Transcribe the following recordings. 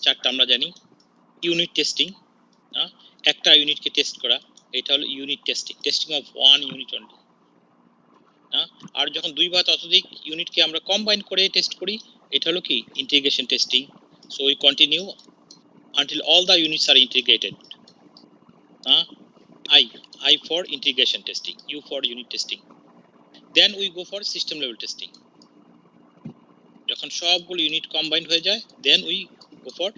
চারটা আমরা জানি। ইউনিট টেস্টিং, একটা ইউনিটকে টেস্ট করা, এটা হলো unit testing, testing of one unit only. আর যখন দুই বা ততোধিক ইউনিটকে আমরা কম্বাইন করে টেস্ট করি, এটা হলো কি integration testing. So we continue until all the units are integrated. I for integration testing, U for unit testing. Then we go for system level testing. যখন সবগুলো ইউনিট কম্বাইন্ড হয়ে যায়, then we go for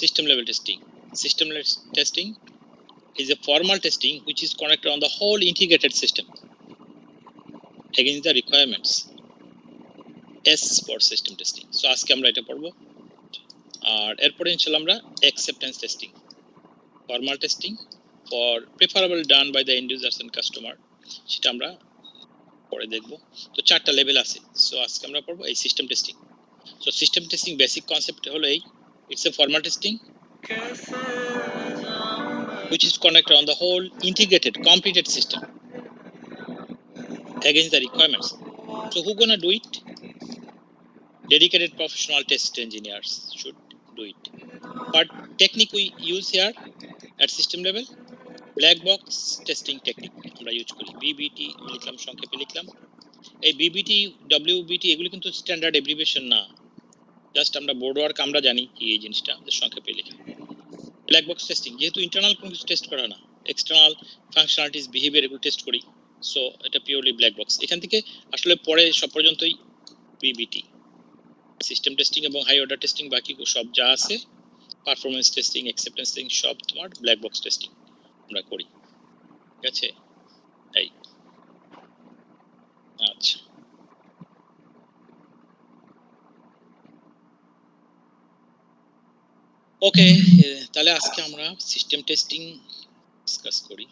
system level testing. System level testing is a formal testing which is connected on the whole integrated system against the requirements. S for system testing. So আজকে আমরা এটা পড়বো। আর এরপরে ইনশাআল্লাহ আমরা acceptance testing, formal testing for preferable done by the end users and customer, সেটা আমরা পরে দেখব। তো চারটা লেভেল আছে। সো আজকে আমরা পড়বো এই system testing. So system testing basic concept হলো এই, it's a formal testing which is connected on the whole integrated completed system against the requirements. So who gonna do it? Dedicated professional test engineers should do it. But technique we use here at system level, black box testing technique আমরা use করি। BBT লিখলাম, সংক্ষেপে লিখলাম। এই BBT, WBT এগুলো কিন্তু standard abbreviation না, just আমরা বোর্ড ওয়ার্ক আমরা জানি কি এই জিনিসটা সংক্ষেপে লিখি। ব্ল্যাক বক্স টেস্টিং যেহেতু ইন্টারনাল কোনো কিছু টেস্ট করা না, এক্সটার্নাল ফাংশনালিটিস বিহেভিয়ার এগুলো টেস্ট করি, সো এটা পিওরলি ব্ল্যাক বক্স। এখান থেকে আসলে পরে সব পর্যন্তই বিবিটি, সিস্টেম টেস্টিং এবং হাই অর্ডার টেস্টিং বাকি সব যা আছে, পারফরমেন্স টেস্টিং, অ্যাকসেপ্টেন্স টেস্টিং সব তোমার ব্ল্যাক বক্স টেস্টিং আমরা করি। ঠিক আছে, এই আচ্ছা ওকে, তাহলে আজকে আমরা সিস্টেম টেস্টিং ডিসকাস করি।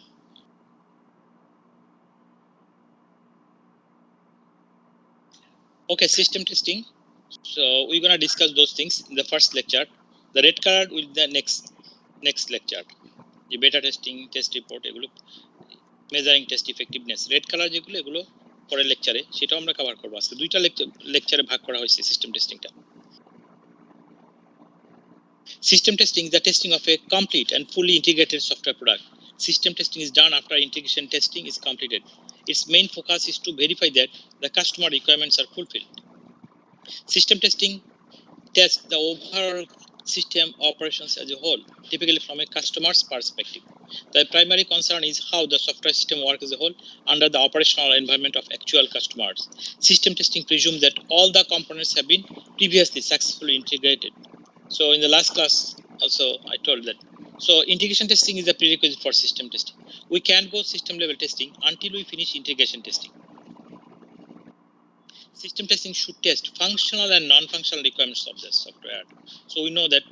Okay, system testing. So we're gonna discuss those things in the first lecture. The red card will be the next lecture. The beta testing, test report, এগুলো measuring test effectiveness. Red colour যেগুলো এগুলো পরের লেকচারে, সেটাও আমরা cover করব। আজকে দুইটা লেকচারে ভাগ করা হয়েছে system টেস্টিংটা। System testing is the testing of a complete and fully integrated software product. System testing is done after integration testing is completed. Its main focus is to verify that the customer requirements are fulfilled. System testing tests the overall system operations as a whole, typically from a customer's perspective. The primary concern is how the software system works as a whole under the operational environment of actual customers. System testing presumes that all the components have been previously successfully integrated. So in the last class also I told that. So integration testing is a prerequisite for system testing. We can't go system level testing until we finish integration testing. System testing should test functional and non-functional requirements of the software. So we know that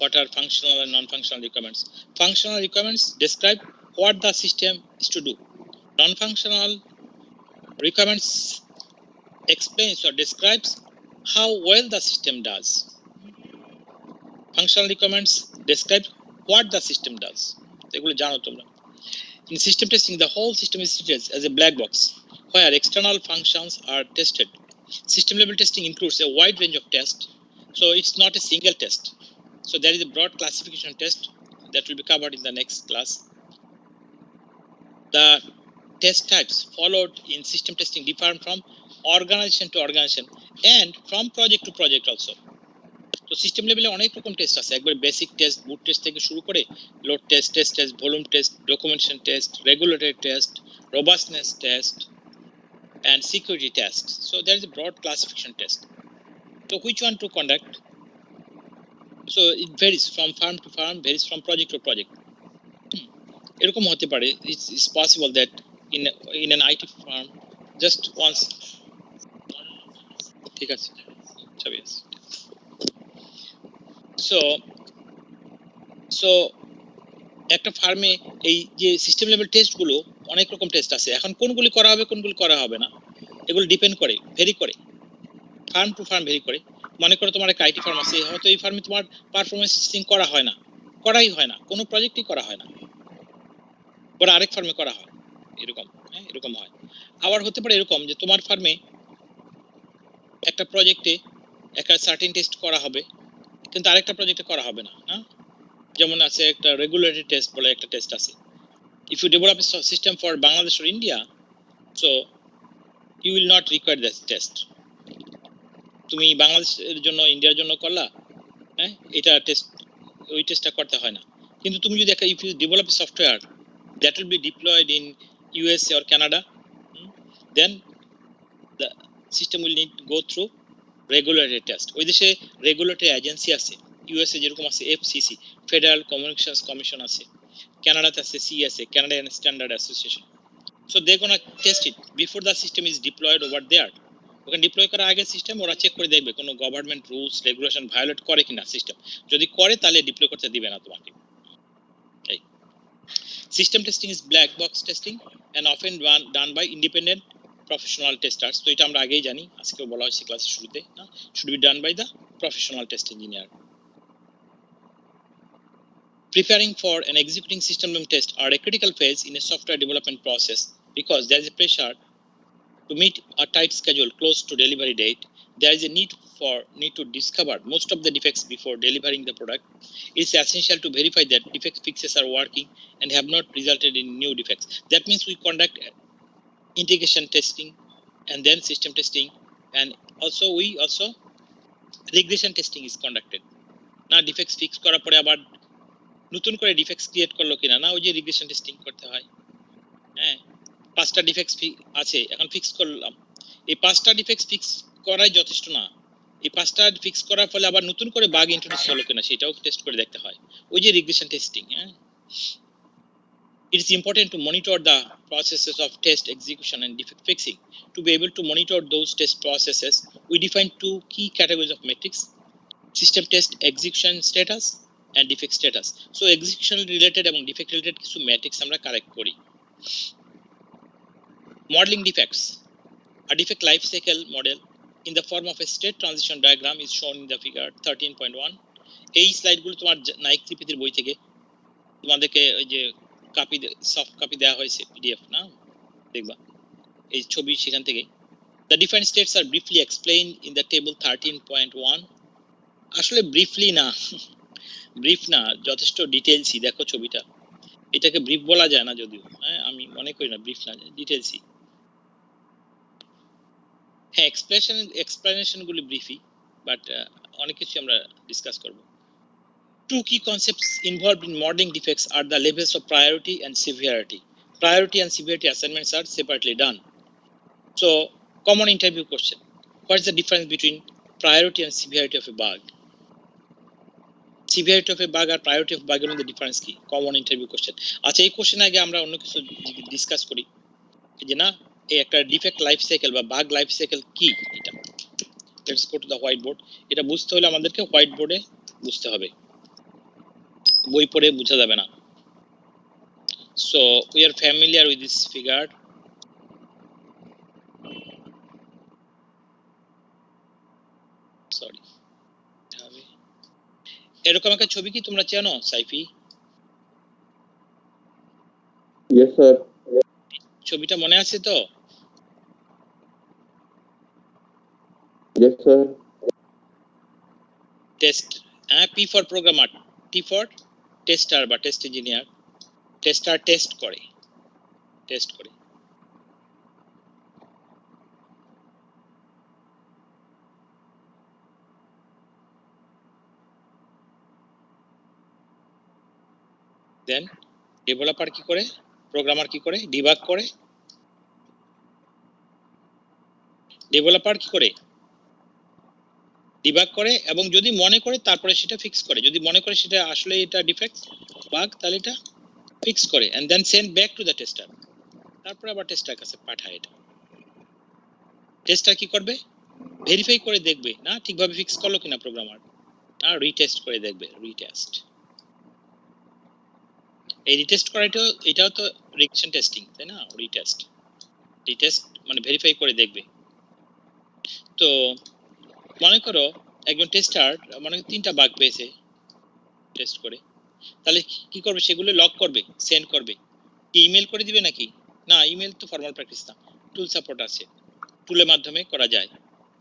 what are functional and non-functional requirements. Functional requirements describe what the system is to do. Non-functional requirements explains or describes how well the system does. Functional requirements describe what the system does. এগুলো জানো তোমরা। In system testing, the whole system is treated as a black box where external functions are tested. System level testing includes a wide range of tests, so it's not a single test. So there is a broad classification test that will be covered in the next class. The test types followed in system testing differ from organization to organization and from project to project also. তো system লেভেলে অনেক রকম test আছে, একবার basic test, বুট test থেকে শুরু করে load test, test test, volume test, documentation test, regulatory test, robustness test and security tests. So there is a broad classification test. So which one to conduct? So it varies from firm to firm, varies from project to project. এরকম হতে পারে, it's possible that in an IT firm just once, ঠিক আছে ছবি আছে। So একটা ফার্মে এই যে সিস্টেম লেভেল টেস্টগুলো অনেক রকম টেস্ট আছে। এখন কোনগুলি করা হবে কোনগুলি করা হবে না এগুলো ডিপেন্ড করে, ভেরি করে, ফার্ম টু ফার্ম ভেরি করে। মনে করো তোমার একটা আইটি ফার্ম আছে, হয়তো এই ফার্মে তোমার পারফরমেন্স টেস্টিং করা হয় না, করাই হয় না, কোনো প্রজেক্টই করা হয় না, পরে আরেক ফার্মে করা হয়, এরকম এরকম হয়। আবার হতে পারে এরকম যে তোমার ফার্মে একটা প্রজেক্টে একটা সার্টেন টেস্ট করা হবে, কিন্তু আরেকটা প্রজেক্টে করা হবে না, না? যেমন আছে একটা রেগুলেটরি টেস্ট বলে একটা টেস্ট আছে। If you develop a system for Bangladesh or India, so you will not require that test. তুমি বাংলাদেশের জন্য ইন্ডিয়ার জন্য করলা, হ্যাঁ, এটা টেস্ট, ওই টেস্টটা করতে হয় না। কিন্তু তুমি যদি একটা if you develop a software that will be deployed in USA or Canada, then the system will need to go through regulatory test. ওই দেশে রেগুলেটরি এজেন্সি আছে, ইউএসএ যেরকম আছে এফসিসি, ফেডারেল কমিউনিকেশনস কমিশন আছে, কানাডাতে আছে CSA, Canadian standard association. So they gonna test it before the system is deployed over there. ওখানে deploy করার আগে সিস্টেম ওরা চেক করে দেখবে কোনো গভর্নমেন্ট রুলস রেগুলেশন ভায়োলেট করে কিনা সিস্টেম। যদি করে তাহলে ডিপ্লয় করতে দিবে না তোমাকে। System testing is black box testing and often done by independent professional testers. তো এটা আমরা আগেই জানি, আজকেও বলা হয়েছে ক্লাসের শুরুতে, না, should be done by the professional test engineer. Preparing for and executing system level tests are a critical phase in a software development process because there is a pressure to meet a tight schedule close to delivery date. There is a need to discover most of the defects before delivering the product. It is essential to verify that defect fixes are working and have not resulted in new defects. That means we conduct integration testing and then system testing, and also regression testing is conducted. Now defects fix করার পরে আবার নতুন করে defects create করলো কিনা, না, ওই যে রিগ্রেশন টেস্টিং করতে হয়। হ্যাঁ, 5টা ডিফেক্টস আছে, এখন ফিক্স করলাম। এই 5টা ডিফেক্টস ফিক্স করাই যথেষ্ট না, এই 5টা ফিক্স করার ফলে আবার নতুন করে বাগ ইন্ট্রোডিউস হলো কিনা সেটাও টেস্ট করে দেখতে হয়, ওই যে রিগ্রেশন টেস্টিং। হ্যাঁ, it is important to monitor the processes of test execution and defect fixing. To be able to monitor those test processes, we define 2 key categories of metrics: system test execution status and defect status. So execution related এবং defect related কিছু metrics আমরা collect করি। Modeling defects. A defect life cycle model in the form of a state transition diagram is shown in the figure 13.1. এই স্লাইডগুলো তোমার নাইক ত্রিপাঠীর বই থেকে তোমাদেরকে ওই যে কপি, সফট কপি দেওয়া হয়েছে, পিডিএফ, না, দেখবা এই ছবি সেখান থেকে। The defined states are briefly explained in the table 13.1. আসলে ব্রিফলি না, ব্রিফ না, যথেষ্ট ডিটেইলসই। দেখো ছবিটা, এটাকে ব্রিফ বলা যায় না যদিও, হ্যাঁ, আমি মনে করি না ব্রিফ না, ডিটেইলসই। হ্যাঁ, এক্সপ্লেনেশন গুলি ব্রিফই, বাট অনেক কিছু আমরা ডিসকাস করব। 2 key concepts involved in modeling defects are the levels of priority and severity. Priority and severity assignments are separately done. So, common interview question: what is the difference between priority and severity of a bug? Severity of a bug R priority of bug এর মধ্যে difference কি? Common interview question. আচ্ছা, এই question আগে আমরা অন্য কিছু discuss করি, যে না, এই একটা ডিফেক্ট লাইফ সাইকেল বা বাগ লাইফ সাইকেল কি, এটা let's go to the white board. এটা বুঝতে হলে আমাদেরকে হোয়াইট বোর্ডে বুঝতে হবে, বই পড়ে বোঝা যাবে না। So we are familiar with this figure. Sorry, এরকম একটা ছবি কি তোমরা চেনো সাইফি? Yes sir. ছবিটা মনে আছে তো? Yes sir. Test, P for programmer, T for tester বা টেস্ট ইঞ্জিনিয়ার। টেস্টার টেস্ট করে, দেন ডেভেলপার কি করে, প্রোগ্রামার কি করে, ডিবাগ করে। ডেভেলপার কি করে, ডিবাগ করে, এবং যদি মনে করে তারপরে সেটা ফিক্স করে। যদি মনে করে সেটা আসলে এটা ডিফেক্ট বাগ, তাহলে এটা ফিক্স করে and then send back to the tester. তারপরে আবার টেস্টার কাছে পাঠায় এটা। টেস্টার কি করবে, ভেরিফাই করে দেখবে না ঠিকভাবে ফিক্স করলো কিনা প্রোগ্রামার, আর রিটেস্ট করে দেখবে, রিটেস্ট। এই রিটেস্ট করাটাও, এটাও তো রিগ্রেশন টেস্টিং, তাই না? রিটেস্ট মানে ভেরিফাই করে দেখবে। তো মনে করো একজন টেস্টার মানে 3টা বাগ পেয়েছে টেস্ট করে, তাহলে কি করবে, সেগুলো লক করবে, সেন্ড করবে। কি ইমেল করে দিবে নাকি? না, ইমেল তো ফর্মাল প্র্যাকটিস না, টুল সাপোর্ট আছে, টুলের মাধ্যমে করা যায়।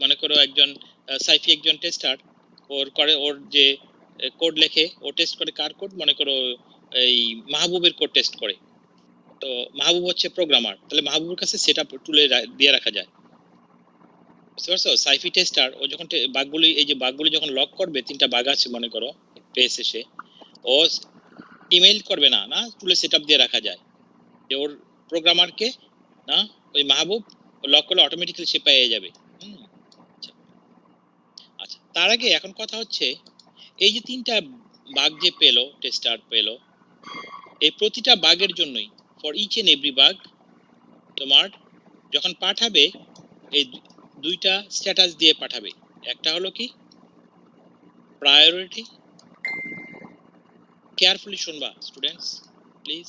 মনে করো একজন সাইফি একজন টেস্টার ওর যে কোড লেখে ও টেস্ট করে কার কোড, মনে করো এই মাহবুবের কোড টেস্ট করে। তো মাহবুব হচ্ছে প্রোগ্রামার, তাহলে মাহবুবের কাছে সেটআপ টুলে দিয়ে রাখা যায়, বুঝতে পারছো? সাইফি টেস্টার ও যখন বাগগুলি, এই যে বাগগুলি যখন লক করবে, 3টা বাগ আছে মনে করো পেয়ে শেষে, ও ইমেইল করবে না, না টুলে সেটআপ দিয়ে রাখা যায় যে ওর প্রোগ্রামারকে না ওই মাহবুব লক করলে অটোমেটিক্যালি সে পেয়ে যাবে। আচ্ছা আচ্ছা, তার আগে এখন কথা হচ্ছে এই যে 3টা বাগ যে পেলো, টেস্টার পেলো, এই প্রতিটা বাগের জন্যই, for each and every bug, তোমার যখন পাঠাবে এই 2টা স্ট্যাটাস দিয়ে পাঠাবে। একটা হলো কি প্রায়োরিটি, কেয়ারফুলি শুনবা স্টুডেন্টস প্লিজ,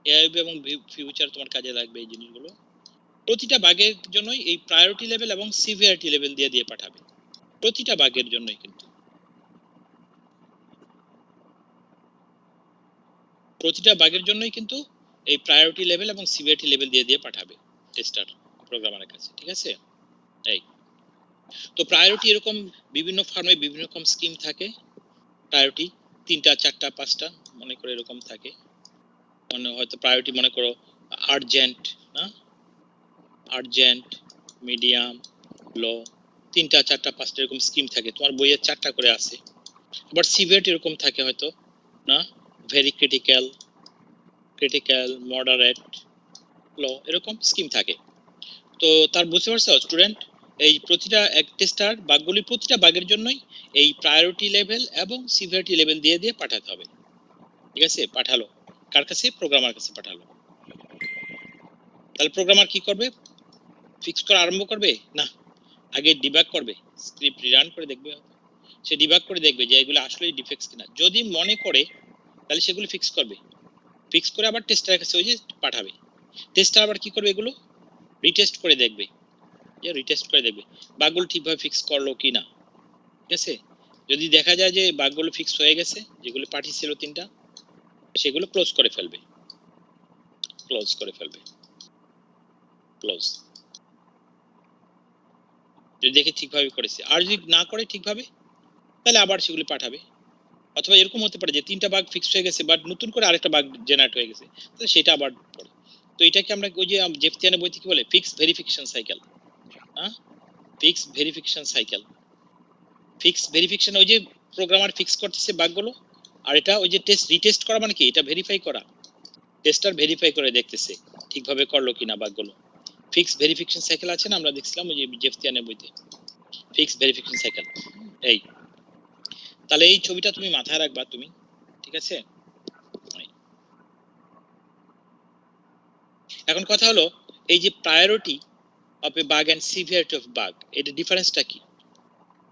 এআইবি এবং ফিউচার তোমার কাজে লাগবে এই জিনিসগুলো। প্রতিটা বাগের জন্যই এই প্রায়োরিটি লেভেল এবং সিভিয়ারিটি লেভেল দিয়ে দিয়ে পাঠাবে, প্রতিটা বাগের জন্যই। কিন্তু প্রতিটা বাগের জন্যই কিন্তু এই প্রায়োরিটি লেভেল এবং সিভিয়ারিটি লেভেল দিয়ে দিয়ে পাঠাবে টেস্টার প্রোগ্রামারের কাছে, ঠিক আছে? এই তো প্রায়োরিটি এরকম বিভিন্ন ফার্মে বিভিন্ন রকম স্কিম থাকে। প্রায়োরিটি 3টা 4টা 5টা মনে করে এরকম থাকে। মানে হয়তো প্রায়োরিটি মনে করো আর্জেন্ট, না আর্জেন্ট, মিডিয়াম, লো, 3টা 4টা 5টা এরকম স্কিম থাকে। তোমার বইয়ে 4টা করে আছে। আবার সিভিয়ারিটি এরকম থাকে হয়তো, না ভেরি ক্রিটিক্যাল, ক্রিটিক্যাল, মডারেট, লো, এরকম স্কিম থাকে। তো তার বুঝতে পারছো স্টুডেন্ট, এই প্রতিটা এক টেস্টার বাগগুলি প্রতিটা বাগের জন্যই এই প্রায়োরিটি লেভেল এবং সিভিয়ারিটি লেভেল দিয়ে দিয়ে পাঠাতে হবে, ঠিক আছে? পাঠালো কার কাছে? প্রোগ্রামার কাছে পাঠালো। তাহলে প্রোগ্রামার কি করবে? ফিক্স করা আরম্ভ করবে না, আগে ডিবাগ করবে, স্ক্রিপ্ট রান করে দেখবে। সে ডিবাগ করে দেখবে যে এগুলো আসলে ডিফেক্টস কিনা। যদি মনে করে তাহলে সেগুলো ফিক্স করবে, ফিক্স করে আবার টেস্টারের কাছে ওই যে পাঠাবে। টেস্টার আবার কি করবে? এগুলো রিটেস্ট করে দেখবে, যে রিটেস্ট করে দেখবে বাগগুলো ঠিকভাবে ফিক্স করলো কিনা, ঠিক আছে? যদি দেখা যায় যে বাগগুলো ফিক্স হয়ে গেছে, যেগুলো পাঠিয়েছিল 3টা, সেগুলো ক্লোজ করে ফেলবে, ক্লোজ করে ফেলবে, ক্লোজ, যদি দেখে ঠিকভাবে করেছে। আর যদি না করে ঠিকভাবে, তাহলে আবার সেগুলি পাঠাবে। অথবা এরকম হতে পারে যে 3টা বাগ ফিক্স হয়ে গেছে বাট নতুন করে আরেকটা বাগ জেনারেট হয়ে গেছে, তাহলে সেটা আবার পড়ে। তো এটাকে আমরা ওই যে জেফতিয়ানের বই থেকে বলে ফিক্স ভেরিফিকেশন সাইকেল, হ্যাঁ fix verification cycle. Fix verification ওই যে প্রোগ্রামার ফিক্স করতেছে বাগগুলো, আর এটা ওই যে টেস্ট রিটেস্ট করা, মানে কি এটা ভেরিফাই করা, টেস্টার ভেরিফাই করে দেখতেছে ঠিকভাবে করলো কিনা বাগগুলো। ফিক্স ভেরিফিকেশন সাইকেল আছে না, আমরা দেখছিলাম ওই যে জেফতিয়ানের বইতে, ফিক্স ভেরিফিকেশন সাইকেল। এই তাহলে এই ছবিটা তুমি মাথায় রাখবা তুমি, ঠিক আছে? এখন কথা হলো এই যে priority of a bug and severity of bug, এটা ডিফারেন্সটা কি?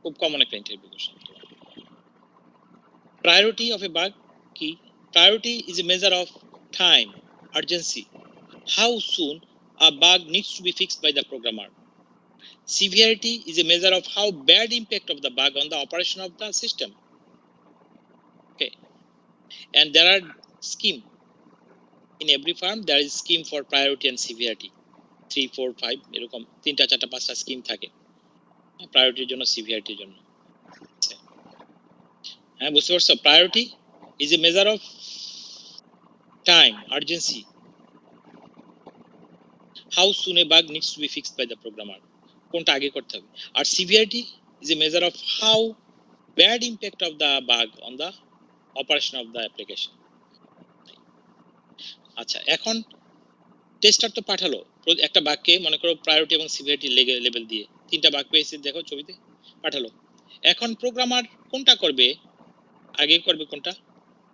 খুব কমন একটা interview question. Priority of a bug কি? Priority is a measure of time, urgency, how soon a bug needs to be fixed by the programmer. Severity is a measure of how bad impact of the bug on the operation of the system. Okay, and there are scheme in every firm, there is scheme for priority and severity, 3 4 5 এরকম 3টা 4টা 5টা scheme থাকে প্রায়োরিটির জন্য, সিভিয়ারিটির জন্য। হ্যাঁ বুঝতে পারছো? Priority is a measure of time, urgency, how soon a bug needs to be fixed by the programmer, কোনটা আগে করতে হবে। আর severity is a measure of how bad impact of the bug on the operation of the application. আচ্ছা, এখন tester তো পাঠালো একটা বাগকে, মনে করো প্রায়োরিটি এবং সিভিয়ারিটি লেভেল দিয়ে 3টা বাগ পেয়েছে, দেখো ছবিতে পাঠালো। এখন প্রোগ্রামার কোনটা করবে? আগে করবে কোনটা?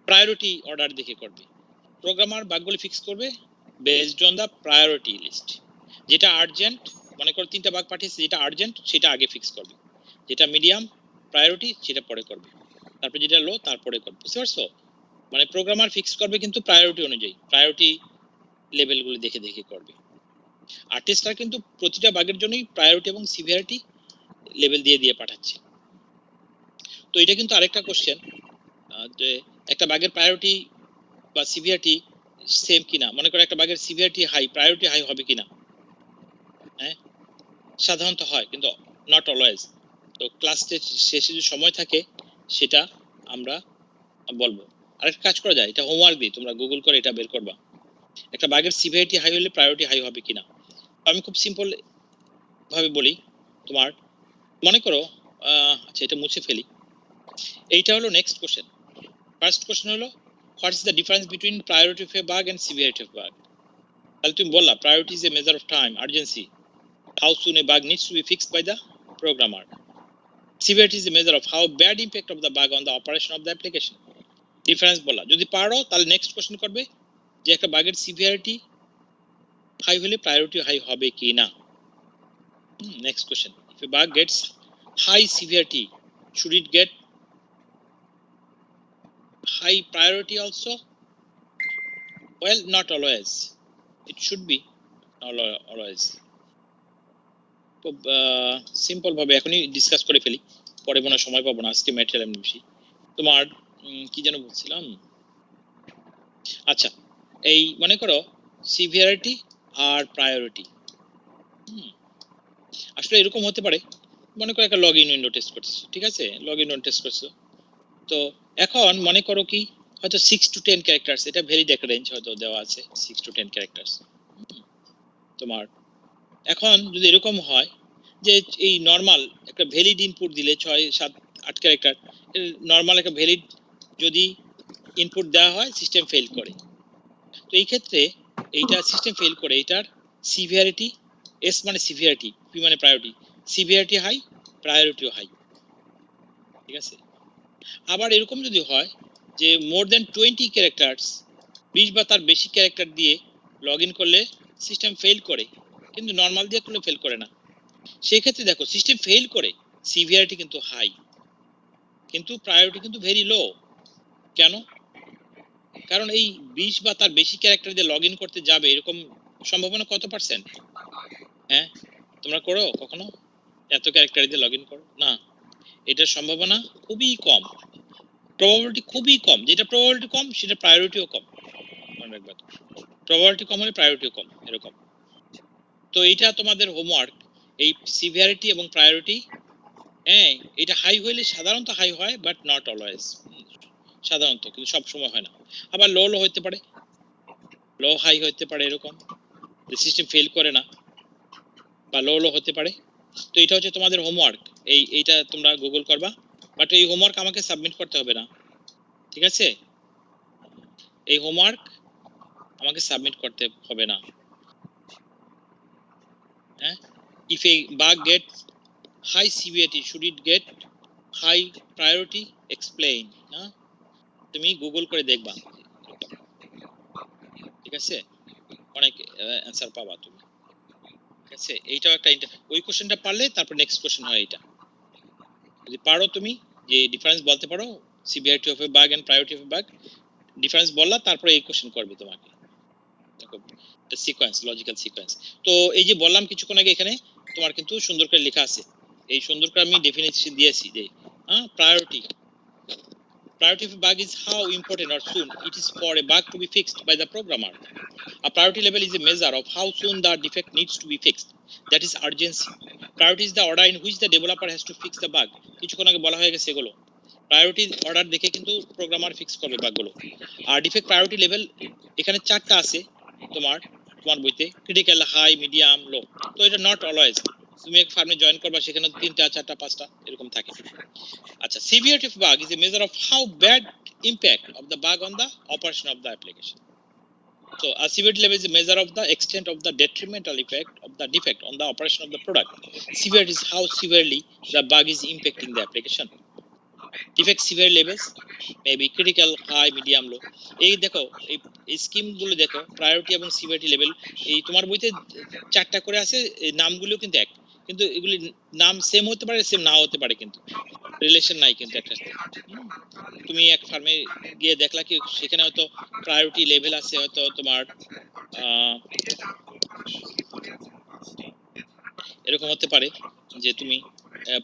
প্রায়োরিটি অর্ডার দেখে করবে। প্রোগ্রামার বাগগুলো ফিক্স করবে based on the priority list. যেটা আর্জেন্ট, মনে করো 3টা বাগ পাঠিয়েছে, যেটা আর্জেন্ট সেটা আগে ফিক্স করবে, যেটা মিডিয়াম প্রায়োরিটি সেটা পরে করবে, তারপর যেটা লো তারপরে করবে। বুঝতে পারছো? মানে প্রোগ্রামার ফিক্স করবে কিন্তু প্রায়োরিটি অনুযায়ী, প্রায়োরিটি লেভেলগুলো দেখে দেখে করবে। আর টেস্টার কিন্তু প্রতিটা বাগের জন্যই প্রায়োরিটি এবং সিভিয়ারিটি লেভেল দিয়ে দিয়ে পাঠাচ্ছে। তো এটা কিন্তু আরেকটা কোশ্চেন, যে একটা বাগের প্রায়োরিটি বা সিভিয়ারিটি সেম কিনা। মনে করো একটা বাগের সিভিয়ারিটি হাই, প্রায়োরিটি হাই হবে কিনা? হ্যাঁ সাধারণত হয়, কিন্তু নট অলওয়েজ। তো ক্লাস শেষে যে সময় থাকে সেটা আমরা বলবো। আরেকটা কাজ করা যায়, এটা হোমওয়ার্ক দিই, তোমরা গুগল করে এটা বের করবা। একটা বাগের সিভিয়ারিটি হাই হলে প্রায়োরিটি হাই হবে কিনা। আমি খুব সিম্পল ভাবে বলি, তোমার মনে করো আচ্ছা এটা মুছে ফেলি। এইটা হলো নেক্সট কোশ্চেন। ফার্স্ট কোশ্চেন হলো what is the difference between priority of a bug and severity of bug. তাহলে তুমি বললা priority is a measure of time, urgency, how soon a bug needs to be fixed by the programmer. Severity is a measure of how bad impact of the bug on the operation of the application. Difference বলা যদি পারো তাহলে next question করবে যে একটা বাগের severity high হলে priority high হবে কি না। Next question, if a bug gets high severity, should it get high priority also? Well, not always. It should be always. খুব সিম্পল ভাবে এখনই ডিসকাস করে ফেলি, পরে মনে সময় পাবো না, আজকে ম্যাটেরিয়াল এমনি বেশি। তোমার কি যেন বলছিলাম, আচ্ছা এই মনে করো সিভিয়ারিটি আর প্রায়োরিটি আসলে এরকম হতে পারে। মনে করো একটা লগ ইন উইন্ডো টেস্ট করছো, ঠিক আছে, লগ ইন উইন্ডো টেস্ট করছো। তো এখন মনে করো কি হয়তো 6 to 10 ক্যারেক্টারস, এটা ভ্যালিড একটা রেঞ্জ হয়তো দেওয়া আছে 6 to 10 ক্যারেক্টারস। তোমার এখন যদি এরকম হয় যে এই নরমাল একটা ভ্যালিড ইনপুট দিলে 6 7 8 ক্যারেক্টার, নরমাল একটা ভ্যালিড যদি ইনপুট দেওয়া হয় সিস্টেম ফেল করে। তো এই ক্ষেত্রে এইটা সিস্টেম ফেল করে, এটার সিভিয়ারিটি, এস মানে সিভিয়ারিটি, পি মানে প্রায়োরিটি, সিভিয়ারিটি হাই, প্রায়োরিটিও হাই, ঠিক আছে। আবার এরকম যদি হয় যে মোর দেন 20 ক্যারেক্টারস, 20 বা তার বেশি ক্যারেক্টার দিয়ে লগ ইন করলে সিস্টেম ফেল করে, কিন্তু নর্মাল দিয়ে করলে ফেল করে না। সেই ক্ষেত্রে দেখো সিস্টেম ফেল করে, সিভিয়ারিটি কিন্তু হাই, কিন্তু প্রায়োরিটি কিন্তু ভেরি লো। কেন? কারণ এই 20 বা তার বেশি ক্যারেক্টার দিয়ে লগ ইন করতে যাবে এরকম সম্ভাবনা কত পার্সেন্ট? হ্যাঁ, তোমরা করো কখনো এত ক্যারেক্টার দিয়ে লগ ইন করো না? এটার সম্ভাবনা খুবই কম, প্রবাবিলিটি খুবই কম। যেটা প্রবাবিলিটি কম সেটা প্রায়োরিটিও কম, মনে রাখবা। প্রবাবিলিটি কম হলে প্রায়োরিটিও কম, এরকম। তো এইটা তোমাদের হোমওয়ার্ক, এই সিভিয়ারিটি এবং প্রায়োরিটি, হ্যাঁ এটা হাই হইলে সাধারণত হাই হয়, বাট নট অলওয়েজ, সাধারণত, কিন্তু সব সময় হয় না। আবার লো লো হতে পারে, লো হাই হতে পারে, এরকম সিস্টেম ফেল করে না, বা লো লো হতে পারে। তো এটা হচ্ছে তোমাদের হোমওয়ার্ক, এইটা তোমরা গুগল করবা, বাট এই হোমওয়ার্ক আমাকে সাবমিট করতে হবে না, ঠিক আছে। এই হোমওয়ার্ক আমাকে সাবমিট করতে হবে না। হ্যাঁ, if a bug gets high severity, should it get high priority? Explain. না, তুমি গুগল করে দেখবা, ঠিক আছে, অনেক অ্যানসার পাবা তুমি, ঠিক আছে। এইটাও একটা ওই কোশ্চেনটা পারলে তারপর নেক্সট কোশ্চেন হয় এইটা। যদি পারো তুমি যে ডিফারেন্স বলতে পারো severity of a bug and priority of a bug, difference বললা তারপরে এই কোশ্চেন করবে তোমাকে, দেখো এটা সিকোয়েন্স, লজিক্যাল সিকোয়েন্স। তো এই যে বললাম কিছুক্ষণ আগে, এখানে তোমার কিন্তু সুন্দর করে লেখা আছে, এই সুন্দর করে আমি ডেফিনিশন দিয়েছি যে priority, priority of a bug is how important or soon it is for a bug to be fixed by the programmer. A priority level is a measure of how soon the defect needs to be fixed, that is urgency. Priority is the order in which the developer has to fix the bug. কিছুক্ষণ আগে বলা হয়ে গেছে এগুলো, priority order দেখে কিন্তু programmer fix করবে বাগগুলো। আর defect priority level এখানে 4টা আছে তোমার বইতে, ক্রিটিক্যাল, হাই, মিডিয়াম, লো। তো এটা নট অলওয়েজ, তুমি এক ফার্মে জয়েন করবা সেখানে 3টা 4টা 5টা এরকম থাকে। আচ্ছা, severity of bug is a measure of how bad impact of the bug on the operation of the application. So a severity level is a measure of the extent of the detrimental effect of the defect on the operation of the product. Severity is how severely the bug is impacting the application. Defect severity levels may be critical, high, medium, low. এই দেখো এই scheme গুলো দেখো, priority এবং severity level, এই তোমার বইতে 4টা করে আছে, এই নামগুলো কিন্তু এক, কিন্তু এগুলি নাম সেম হতে পারে, সেম নাও হতে পারে, কিন্তু রিলেশন নাই কিন্তু একটা সাথে। তুমি এক ফার্মে গিয়ে দেখলা কি সেখানে হয়তো প্রায়োরিটি লেভেল আছে হয়তো তোমার এরকম হতে পারে যে তুমি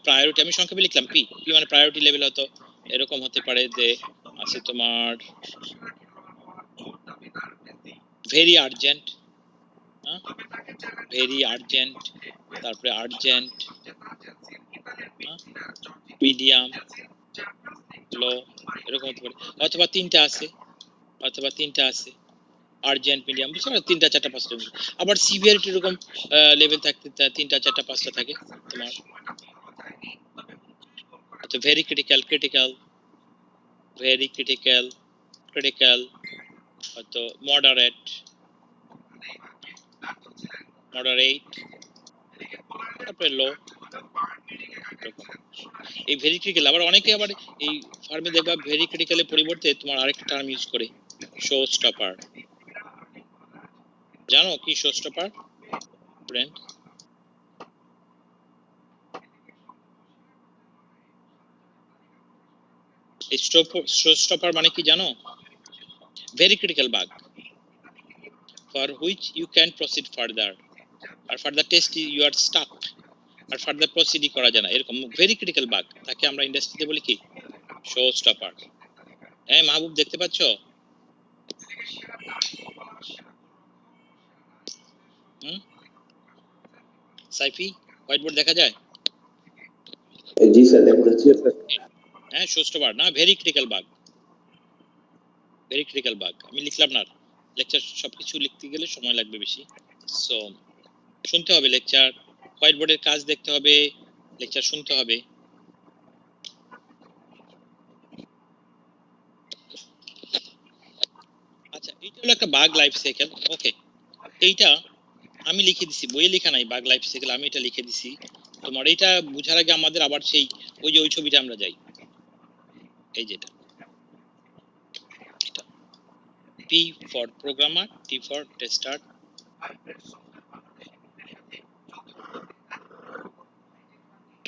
প্রায়োরিটি, আমি সংক্ষেপে লিখলাম পি, পি মানে প্রায়োরিটি লেভেল, হয়তো এরকম হতে পারে যে আছে তোমার ভেরি আর্জেন্ট, ভেরি আর্জেন্ট, তারপরে আর্জেন্ট, মিডিয়াম, লো, এরকম হতে পারে, অথবা তিনটা আছে, আর্জেন্ট, মিডিয়াম, বুঝছো না, তিনটা চারটা পাঁচটা। আবার সিভিয়ারিটি এরকম লেভেল থাকতে তিনটা চারটা পাঁচটা থাকে তোমার। তো ভেরি ক্রিটিক্যাল, ভেরি ক্রিটিক্যাল, হয়তো মডারেট, তারপরে লো। এই ভেরি ক্রিটিক্যাল, আবার অনেকে আবার এই ফার্মে দেখবা ভেরি ক্রিটিক্যালের পরিবর্তে তোমার আরেকটা টার্ম ইউজ করে, শো স্টপার। জানো কি show stopper friend? Show stopper মানে কি জানো? Very critical bug for which you can proceed further, আর further test you are stuck, আর ফার্দার প্রসিডই করা যায় না, এরকম ভেরি ক্রিটিক্যাল বাগ, তাকে আমরা ইন্ডাস্ট্রিতে বলি কি শো স্টপার। হ্যাঁ মাহবুব, দেখতে পাচ্ছ? সাইফি, হোয়াইট বোর্ড দেখা যায়? জি স্যার, দেখা যাচ্ছে। হ্যাঁ, শো স্টপার না, very critical bug, very critical bug. আমি লিখলাম না, লেকচার সবকিছু লিখতে গেলে সময় লাগবে বেশি, সো শুনতে হবে লেকচার, হোয়াইট বোর্ডের কাজ দেখতে হবে, লেকচার শুনতে হবে। আচ্ছা, এইটা হলো একটা বাগ লাইফ সাইকেল। ওকে, এইটা আমি লিখে দিছি, বইয়ে লেখা নাই বাগ লাইফ সাইকেল, আমি এটা লিখে দিছি। তোমার এইটা বোঝার আগে আমাদের আবার সেই ওই ছবিটা আমরা যাই, এই যেটা, এটা P for programmer, T for tester,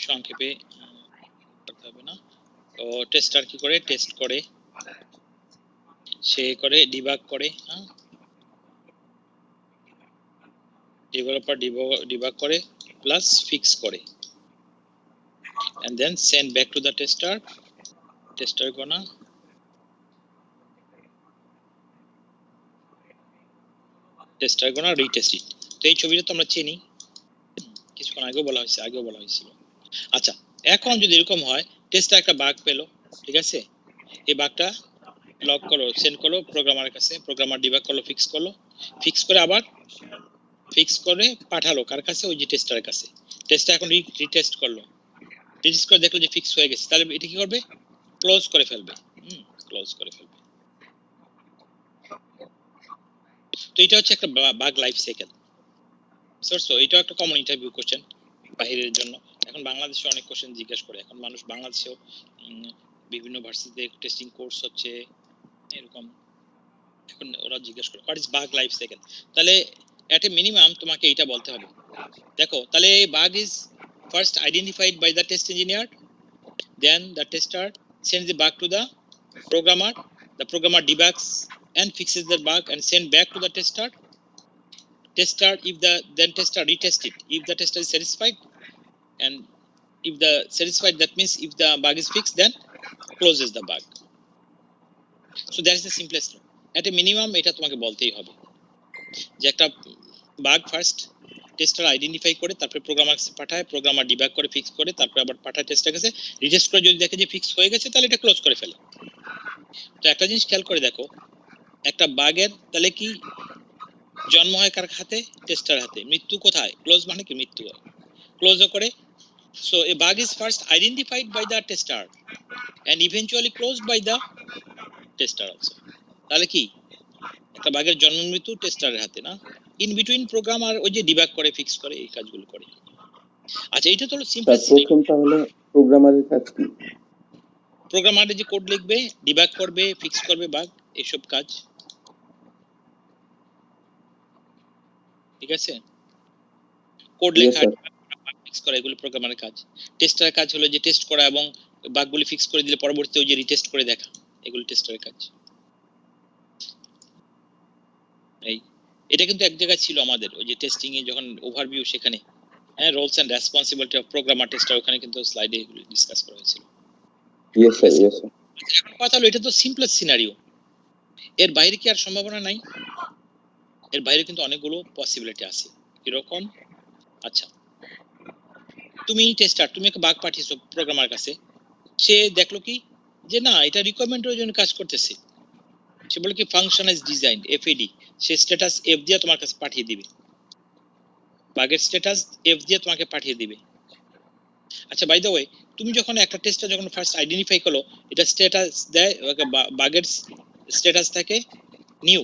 সংক্ষেপে করতে হবে না। তো টেস্টার কি করে? টেস্ট করে, সে করে ডিবাগ করে, হ্যাঁ, ডেভেলপার ডিবাগ করে প্লাস ফিক্স করে, and then send back to the tester gonna retest it। তো এই ছবিটা তো আমরা চিনি, কিছুক্ষণ আগেও বলা হয়েছিল। আচ্ছা, এখন যদি এরকম হয় টেস্টার একটা বাগ পেলো, ঠিক আছে, এই বাগটা লগ করো, সেন্ড করো প্রোগ্রামারের কাছে, প্রোগ্রামার ডিবাগ করলো, ফিক্স করে আবার পাঠালো কার কাছে? ওই যে টেস্টারের কাছে। টেস্টার এখন রিটেস্ট করলো, রিটেস্ট করে দেখলো যে ফিক্স হয়ে গেছে, তাহলে এটা কি করবে? ক্লোজ করে ফেলবে। তো এটা হচ্ছে একটা বাগ লাইফ সাইকেল। সো এটাও একটা কমন ইন্টারভিউ কোশ্চেন বাহিরের জন্য। এখন বাংলাদেশে অনেক কোশ্চেন জিজ্ঞেস করে, এখন মানুষ বাংলাদেশেও বিভিন্ন ভার্সিটিতে টেস্টিং কোর্স হচ্ছে, এরকম এখন ওরা জিজ্ঞেস করে what is bug life cycle. তাহলে এট এ মিনিমাম তোমাকে এটা বলতে হবে। দেখো, তাহলে bug is first identified by the test engineer, then the tester sends the bug to the programmer debugs and fixes the bug and send back to the tester, if the then tester retest it, if the tester is satisfied, and if the satisfied, that means if the bug is fixed, then closes the bug. So that is the simplest law. At a minimum এটা তোমাকে বলতেই হবে যে একটা bug first tester identify করে, তারপরে programmer কাছে পাঠায়, প্রোগ্রামার ডিবাগ করে ফিক্স করে, তারপরে আবার পাঠায় টেস্টার কাছে, রিটেস্ট করে যদি দেখে যে ফিক্স হয়ে গেছে তাহলে এটা ক্লোজ করে ফেলে। তো একটা জিনিস খেয়াল করে দেখো, একটা বাগের তাহলে কি জন্ম হয় কার হাতে? টেস্টার হাতে। মৃত্যু কোথায়? ক্লোজ মানে কি মৃত্যু হয়, ক্লোজও করে। So a bug is first identified by the tester and eventually closed by the tester also. তাহলে কি একটা বাগের জন্ম মৃত্যু টেস্টারের হাতে না, ইন বিটুইন প্রোগ্রামার ওই যে ডিবাগ করে, ফিক্স করে, এই কাজগুলো করে। আচ্ছা, এটা তো হলো সিম্পলেস্ট। প্রথম তাহলে প্রোগ্রামারের কাজ কি? প্রোগ্রামার যে কোড লিখবে, ডিবাগ করবে, ফিক্স করবে বাগ, এইসব কাজ, ঠিক আছে? কোড লেখা, ফিক্স করা, এগুলো প্রোগ্রামারের কাজ। টেস্টারের কাজ হলো যে টেস্ট করা এবং বাগগুলি ফিক্স করে দিলে পরবর্তীতে ওই যে রিটেস্ট করে দেখা, এগুলো টেস্টারের কাজ। এই এটা কিন্তু এক জায়গায় ছিল আমাদের ওই যে টেস্টিং এ যখন ওভারভিউ, সেখানে হ্যাঁ roles and responsibility of programmer tester, ওখানে কিন্তু স্লাইডে এগুলো ডিসকাস করা হয়েছিল। Yes sir. কথা হলো এটা তো সিম্পলেস্ট সিনারিও, এর বাইরে কি আর সম্ভাবনা নাই? এর বাইরে কিন্তু অনেকগুলো পসিবিলিটি আছে। এরকম, আচ্ছা তুমি টেস্টার, তুমি একটা বাগ পাঠিয়েছো প্রোগ্রামার কাছে, সে দেখলো কি যে না এটা রিকোয়ারমেন্টের জন্য কাজ করতেছে, সে বলে কি function is design FAD, say status F দিয়ে তোমার কাছে পাঠিয়ে দিবে, বাগের স্ট্যাটাস এফ দিয়ে তোমাকে পাঠিয়ে দিবে। আচ্ছা বাই দ্য ওয়ে, তুমি যখন একটা টেস্টটা যখন ফার্স্ট আইডেন্টিফাই করো, এটা স্ট্যাটাস দেয়, বাগের স্ট্যাটাস থাকে নিউ,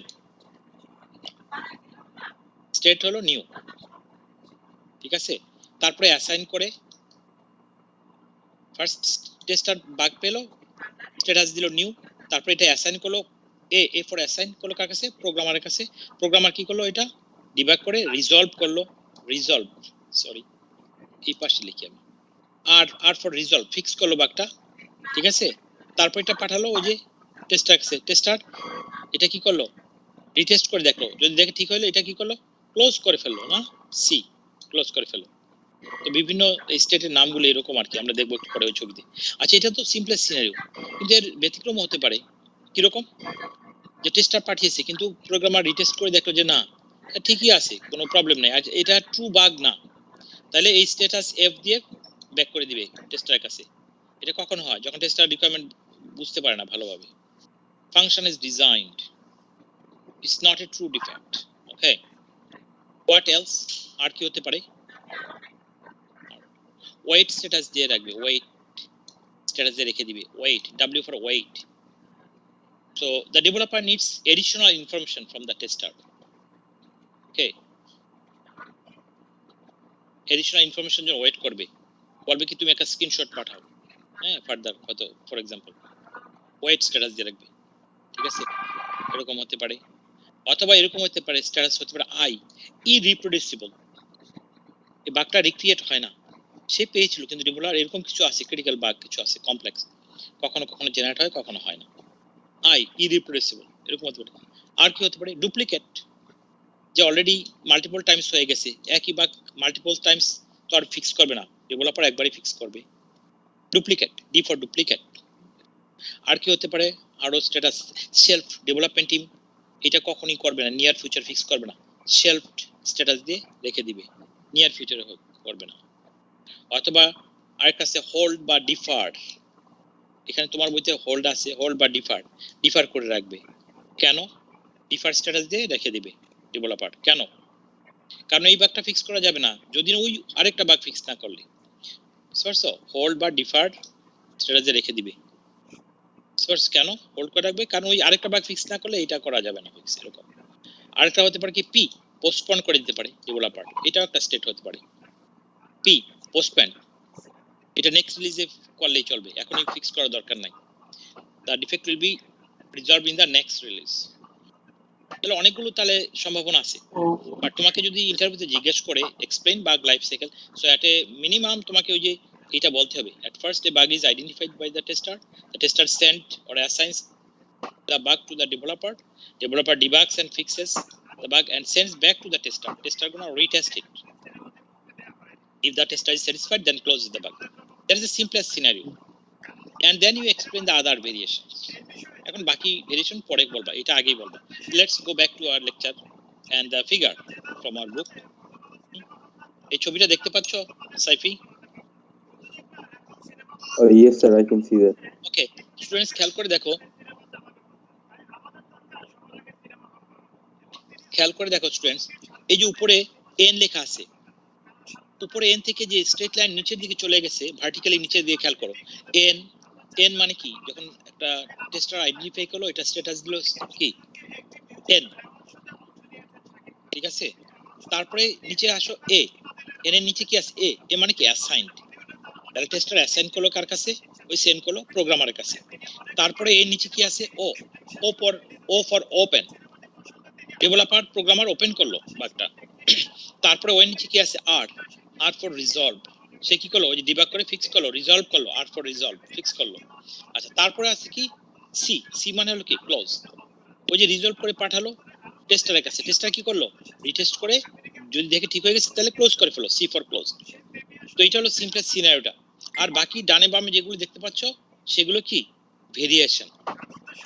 স্টেট হলো নিউ, ঠিক আছে। তারপরে অ্যাসাইন করে, ফার্স্ট টেস্টার বাগ পেলো, স্ট্যাটাস দিল নিউ, তারপরে এটা অ্যাসাইন করলো, এ ফর অ্যাসাইন করলো কার কাছে, প্রোগ্রামারের কাছে। প্রোগ্রামার কি করলো, এটা ডিবাগ করে রিজলভ করলো, রিজলভ, সরি এই পাশে লিখি আমি, আর ফর রিজলভ, ফিক্স করলো বাগটা, ঠিক আছে। তারপর এটা পাঠালো ওই যে টেস্টার কাছে, টেস্টার এটা কি করলো, রিটেস্ট করে দেখলো, যদি দেখে ঠিক হলো এটা কি করলো, ক্লোজ করে ফেললো, না সি ক্লোজ করে ফেললো। তো বিভিন্ন স্টেটের নামগুলো এরকম আর কি, আমরা দেখবো একটু পরে ওই ছবিতে। আচ্ছা এটা তো সিম্পলেস্ট সিনারিও, কিন্তু এর ব্যতিক্রম হতে পারে, কিরকম, যে টেস্টার পাঠিয়েছে কিন্তু প্রোগ্রামার রিটেস্ট করে দেখলো যে না ঠিকই আছে, কোনো প্রবলেম নাই, আর এটা ট্রু বাগ না, তাহলে এই স্ট্যাটাস এফ দিয়ে ব্যাক করে দিবে টেস্টারের কাছে। এটা কখন হয়, যখন টেস্টার রিকোয়ারমেন্ট বুঝতে পারে না ভালোভাবে। Function is designed, it's not a true defect. Okay, what else, আর কি হতে পারে, ওয়েট স্ট্যাটাস দিয়ে রাখবে, ওয়েট স্ট্যাটাস দিয়ে রেখে দিবে, wait, W for wait. So the developer needs additional information from the tester. Okay, additional information জন্য ওয়েট করবে, বলবে কি তুমি একটা স্ক্রিনশট পাঠাও, হ্যাঁ ফার্দার হয়তো ফর এক্সাম্পল ওয়েট স্ট্যাটাস দিয়ে রাখবে, ঠিক আছে। এরকম হতে পারে, অথবা এরকম হতে পারে, স্ট্যাটাস হতে পারে আই ইরিপ্রোডিউসিবল, এই বাগটা রিক্রিয়েট হয় না, সে পেয়েছিল কিন্তু ডেভেলপার এরকম কিছু আছে, ক্রিটিক্যাল বাগ কিছু আছে, কমপ্লেক্স, কখনো কখনো জেনারেট হয় কখনো হয় না, আই ইরিপ্রোডিউসিবল এরকম হতে পারে। আর কি হতে পারে, ডুপ্লিকেট, যে অলরেডি মাল্টিপল টাইমস হয়ে গেছে, একই বাগ মাল্টিপল টাইমস তো আর ফিক্স করবে না, ডেভেলপার একবারই ফিক্স করবে, ডুপ্লিকেট, ডি ফর ডুপ্লিকেট। আর কি হতে পারে, আরো স্ট্যাটাস সেলফ ডেভেলপমেন্ট টিম এটা কখনোই করবে না, নিয়ার ফিউচার ফিক্স করবে না, সেলফ স্ট্যাটাস দিয়ে রেখে দিবে, নিয়ার ফিউচারে করবে না। অথবা আরেকটা আছে হোল্ড বা ডিফার, এখানে তোমার বইতে হোল্ড আছে, হোল্ড বা ডিফার, ডিফার করে রাখবে, কেন, ডিফার স্ট্যাটাস দিয়ে রেখে দিবে ডেভেলপার, কেন, কারণ এই বাগটা ফিক্স করা যাবে না যদি ওই আরেকটা বাগ ফিক্স না করলে, বুঝতে হোল্ড বা ডিফার্ড স্ট্যাটাসে রেখে দিবে, কেন হোল্ড করে রাখবে, কারণ ওই আরেকটা বাগ ফিক্স না করলে এটা করা যাবে না ফিক্স, এরকম। আরেকটা হতে পারে কি পি, পোস্টপন করে দিতে পারে ডেভেলপার, এটাও একটা স্টেট হতে পারে, পি পোস্টপন, এটা নেক্সট রিলিজে করলেই চলবে, এখনই ফিক্স করার দরকার নাই, the defect will be resolve in the next release. তাহলে অনেকগুলো তাহলে সম্ভাবনা আছে, বাট তোমাকে যদি ইন্টারভিউতে জিজ্ঞেস করে explain bug life cycle, so at a minimum তোমাকে ওই যে এটা বলতে হবে, at first a bug is identified by the tester sent or assigns the bug to the developer debugs and fixes the bug and sends back to the tester gonna retest it, if the tester is satisfied then closes the bug. That is the simplest scenario, and then you explain the other variations. এখন বাকি variation পরে বলবা, এটা আগেই বলবা। Let's go back to our lecture and the figure from our book. এই ছবিটা দেখতে পাচ্ছ sci-fi? Yes sir, I can see that. Okay students, খেয়াল করে দেখো, স্টুডেন্টস, এই যে উপরে এন লেখা আছে, উপরে এন থেকে যে স্ট্রেট লাইন নিচের দিকে চলে গেছে, ভার্টিক্যালি নিচের দিকে খেয়াল করো, এন, এন মানে কি, যখন একটা টেস্টার আইডেন্টিফাই করলো এটা স্ট্যাটাস দিল কি এন, ঠিক আছে। তারপরে নিচে আসো এ, এন এর নিচে কি আছে এ, এ মানে কি অ্যাসাইনড, তাহলে টেস্টার অ্যাসাইন করলো কার কাছে, ওই সেন্ড করলো প্রোগ্রামারের কাছে। তারপরে এর নিচে কি আছে O, O for open, developer programmer open করলো বাগটা। তারপরে ওই নিচে কি আছে আর, আর ফর রিজলভ, সে কি করলো ওই যে ডিবাগ করে ফিক্স করলো, রিজলভ করলো, আর ফর রিজলভ ফিক্স করলো। আচ্ছা তারপরে আছে কি সি, সি মানে হলো কি ক্লোজ, ওই যে রিজলভ করে পাঠালো টেস্টারের কাছে, টেস্টার কি করলো রিটেস্ট করে যদি দেখে ঠিক হয়ে গেছে তাহলে ক্লোজ করে ফেলো, সি ফর ক্লোজ। তো এটা হলো সিম্পলেস্ট সিনারিওটা। আর বাকি ডানে বামে যেগুলো দেখতে পাচ্ছ সেগুলো কি ভেরিয়েশন।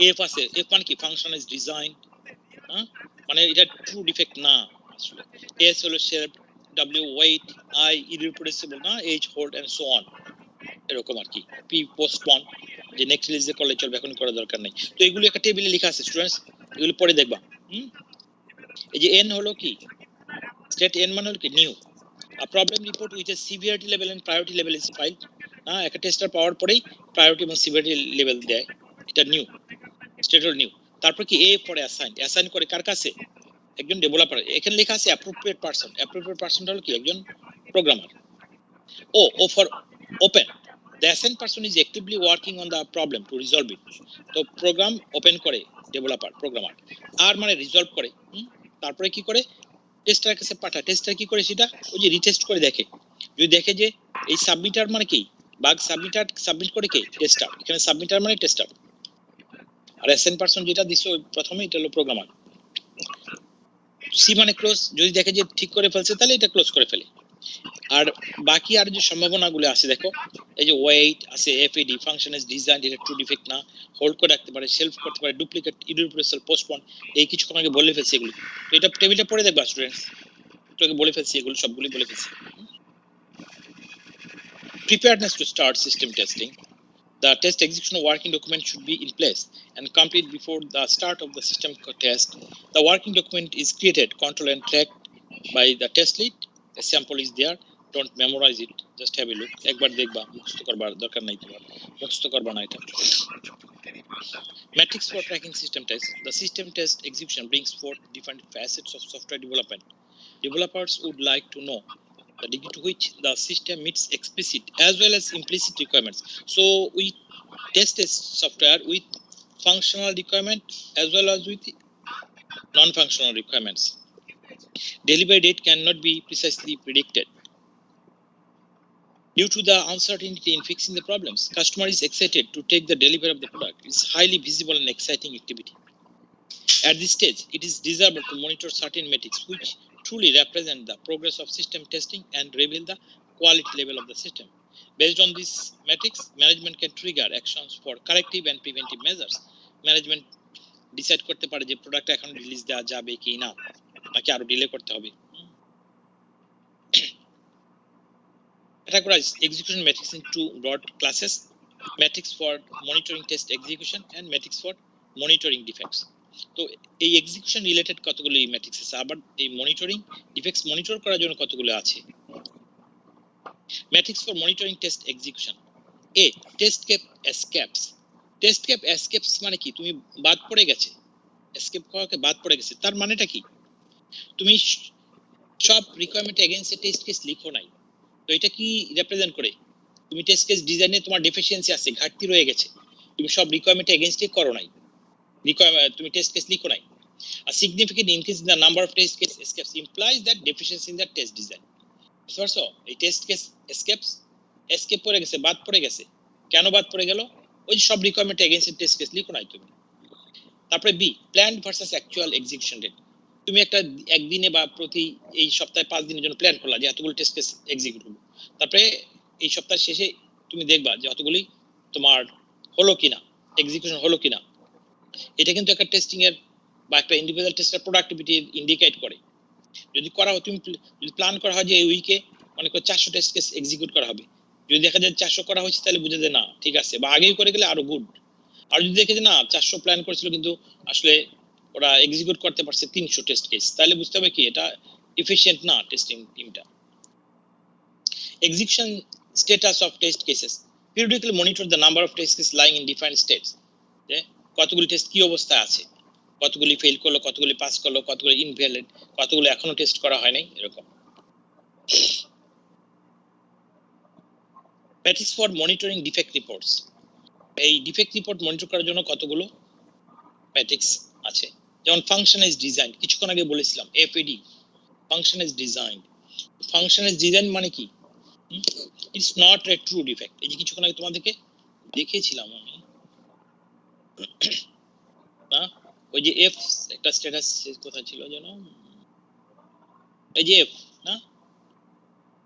এফ আছে, এফ মানে কি ফাংশন ইজ ডিজাইন, মানে এটা ট্রু ডিফেক্ট না আসলে। এস হলো self W wait, I irreplaceable না, H hold and so on, এরকম আর কি। P postpone, যে নেক্সট রিলিজে করলে চলবে, এখন করার দরকার নেই। তো এগুলো একটা টেবিলে লেখা আছে স্টুডেন্টস, এগুলো পরে দেখবা। এই যে n হলো কি, স্টেট n মানে হলো কি new. A problem report with a severity level and priority level is filed. একটা টেস্টার পাওয়ার পরেই প্রায়োরিটি এবং সিভিয়ারিটি লেভেল দেয়, এটা নিউ, স্টেট হল নিউ। তারপর কি এ পরে অ্যাসাইন করে কার কাছে, একজন ডেভেলপার। এখানে লেখা আছে অ্যাপ্রোপ্রিয়েট পারসন, অ্যাপ্রোপ্রিয়েট পারসন হলো কি একজন programmer. O for open, the assigned person is actively working on the problem to resolve it. তো প্রোগ্রাম ওপেন করে ডেভেলপার, প্রোগ্রামার। আর মানে রিজলভ করে। তারপরে কি করে, টেস্টারের কাছে পাঠায়। টেস্টার কি করে সেটা, ওই যে রিটেস্ট করে দেখে। যদি দেখে যে এই সাবমিটার মানে কি, বাগ সাবমিট করে কে, টেস্টার। এখানে সাবমিটার মানে টেস্টার, আর অ্যাসাইন পারসন যেটা দিছো প্রথমে, এটা হলো প্রোগ্রামার। সি মানে ক্লোজ, যদি দেখে যে ঠিক করে ফেলছে তাহলে এটা ক্লোজ করে ফেলে। আর বাকি আর যে সম্ভাবনাগুলো আছে দেখো, এই যে ওয়েট আছে, এফএডি ফাংশন ইজ ডিজাইন্ড, এটা ট্রু ডিফেক্ট না, হোল্ড করে রাখতে পারে, সেলফ করতে পারে, ডুপ্লিকেট, ইররিপ্লেসেবল, পোস্টপোন, এই কিছুক্ষণ আগে বলে ফেলছি এগুলো। তো এটা টেবিলটা পড়ে দেখবা স্টুডেন্টস, তোকে বলে ফেলছি এগুলো সবগুলি বলে ফেলছি। Preparedness to start system testing. The test execution working document should be in place and complete before the start of the system test. The working document is created, controlled and tracked by the test lead. A sample is there. Don't memorize it. Just have a look. একবার দেখবা, মুখস্থ করবার দরকার নাই তোমার, মুখস্থ করবা না এটা। Metrics for tracking system test. The system test execution brings forth different facets of software development. Developers would like to know the degree to which the system meets explicit as well as implicit requirements. So we test a software with functional requirement as well as with non-functional requirements. Delivery date cannot be precisely predicted. Due to the uncertainty in fixing the problems, customer is excited to take the delivery of the product. It's highly visible and exciting activity. At this stage, it is desirable to monitor certain metrics which truly represent the progress of system testing and reveal the quality level of the system. Based on these metrics, management can trigger actions for corrective and preventive measures. Management decide করতে পারে যে product এখন release দেওয়া যাবে কি না, নাকি আরো ডিলে করতে হবে। Categorize execution metrics into broad classes: metrics for monitoring test execution and metrics for monitoring defects. তো এই এক্সিকিউশন রিলেটেড কতগুলো মেট্রিক্স আছে, আবার এই মনিটরিং ডিফেক্টস মনিটর করার জন্য কতগুলো আছে। Metrics for monitoring test execution. A test cap escapes. Test cap escapes মানে কি, তুমি বাদ পড়ে গেছে, এসকেপ করাকে বাদ পড়ে গেছে, তার মানেটা কি, তুমি সব রিকোয়ারমেন্ট এগেইনস্ট টেস্ট কেস লিখো নাই। তো এটা কি রিপ্রেজেন্ট করে, তুমি টেস্ট কেস ডিজাইনে তোমার ডেফিসিয়েন্সি আছে, ঘাটতি রয়ে গেছে, তুমি সব রিকোয়ারমেন্ট এগেইনস্টে করো নাই, তুমি টেস্ট কেস লিখো নাই। A significant increase in the number of test case escapes implies that deficiency in the test design. So, এই টেস্ট কেস এসকেপ পড়ে গেছে, বাদ পড়ে গেছে, কেন বাদ পড়ে গেল, ওই সব রিকোয়ারমেন্ট এগেইনস্ট টেস্ট কেস লিখো নাই তুমি। তারপরে B planned versus actual execution date. তুমি একটা একদিনে বা প্রতি এই সপ্তাহে 5 দিনের জন্য প্ল্যান করলা যে এতগুলো টেস্ট কেস এক্সিকিউট করব, তারপরে এই সপ্তাহের শেষে তুমি দেখবা যে অতগুলি তোমার হলো কিনা, এক্সিকিউশন হলো কিনা। এটা কিন্তু একটা টেস্টিং এর বা একটা ইন্ডিভিজুয়াল টেস্টার প্রোডাক্টিভিটি ইন্ডিকেট করে। যদি করা হয়, তুমি যদি প্ল্যান করা হয় যে এই উইকে মনে করো 400 টেস্ট কেস এক্সিকিউট করা হবে, যদি দেখা যায় 400 করা হয়েছে তাহলে বুঝে যায় না ঠিক আছে, বা আগেই করে গেলে আরো গুড। আর যদি দেখে যে না 400 প্ল্যান করেছিল কিন্তু আসলে ওরা এক্সিকিউট করতে পারছে 300 টেস্ট কেস, তাহলে বুঝতে হবে কি এটা এফিশিয়েন্ট না টেস্টিং টিমটা। Execution status of test cases. Periodically monitor the number of test case lying in different states. যে কতগুলি টেস্ট কি অবস্থায় আছে, কতগুলি ফেল করলো, কতগুলি পাস করলো, কতগুলি ইনভ্যালিড, কতগুলো এখনো টেস্ট করা হয় নাই, এরকম। Metrics for monitoring defect reports. এই ডিফেক্ট রিপোর্ট মনিটর করার জন্য কতগুলো মেট্রিক্স আছে, যেমন ফাংশন ইজ ডিজাইন, কিছুক্ষণ আগে বলেছিলাম FAD, function is design. Function is design মানে কি, it's not a true defect. এই যে কিছুক্ষণ আগে তোমাদেরকে দেখিয়েছিলাম আমি না, ওই যে এফ একটা স্ট্যাটাস কোথায় ছিল যেন, এই যে এফ না,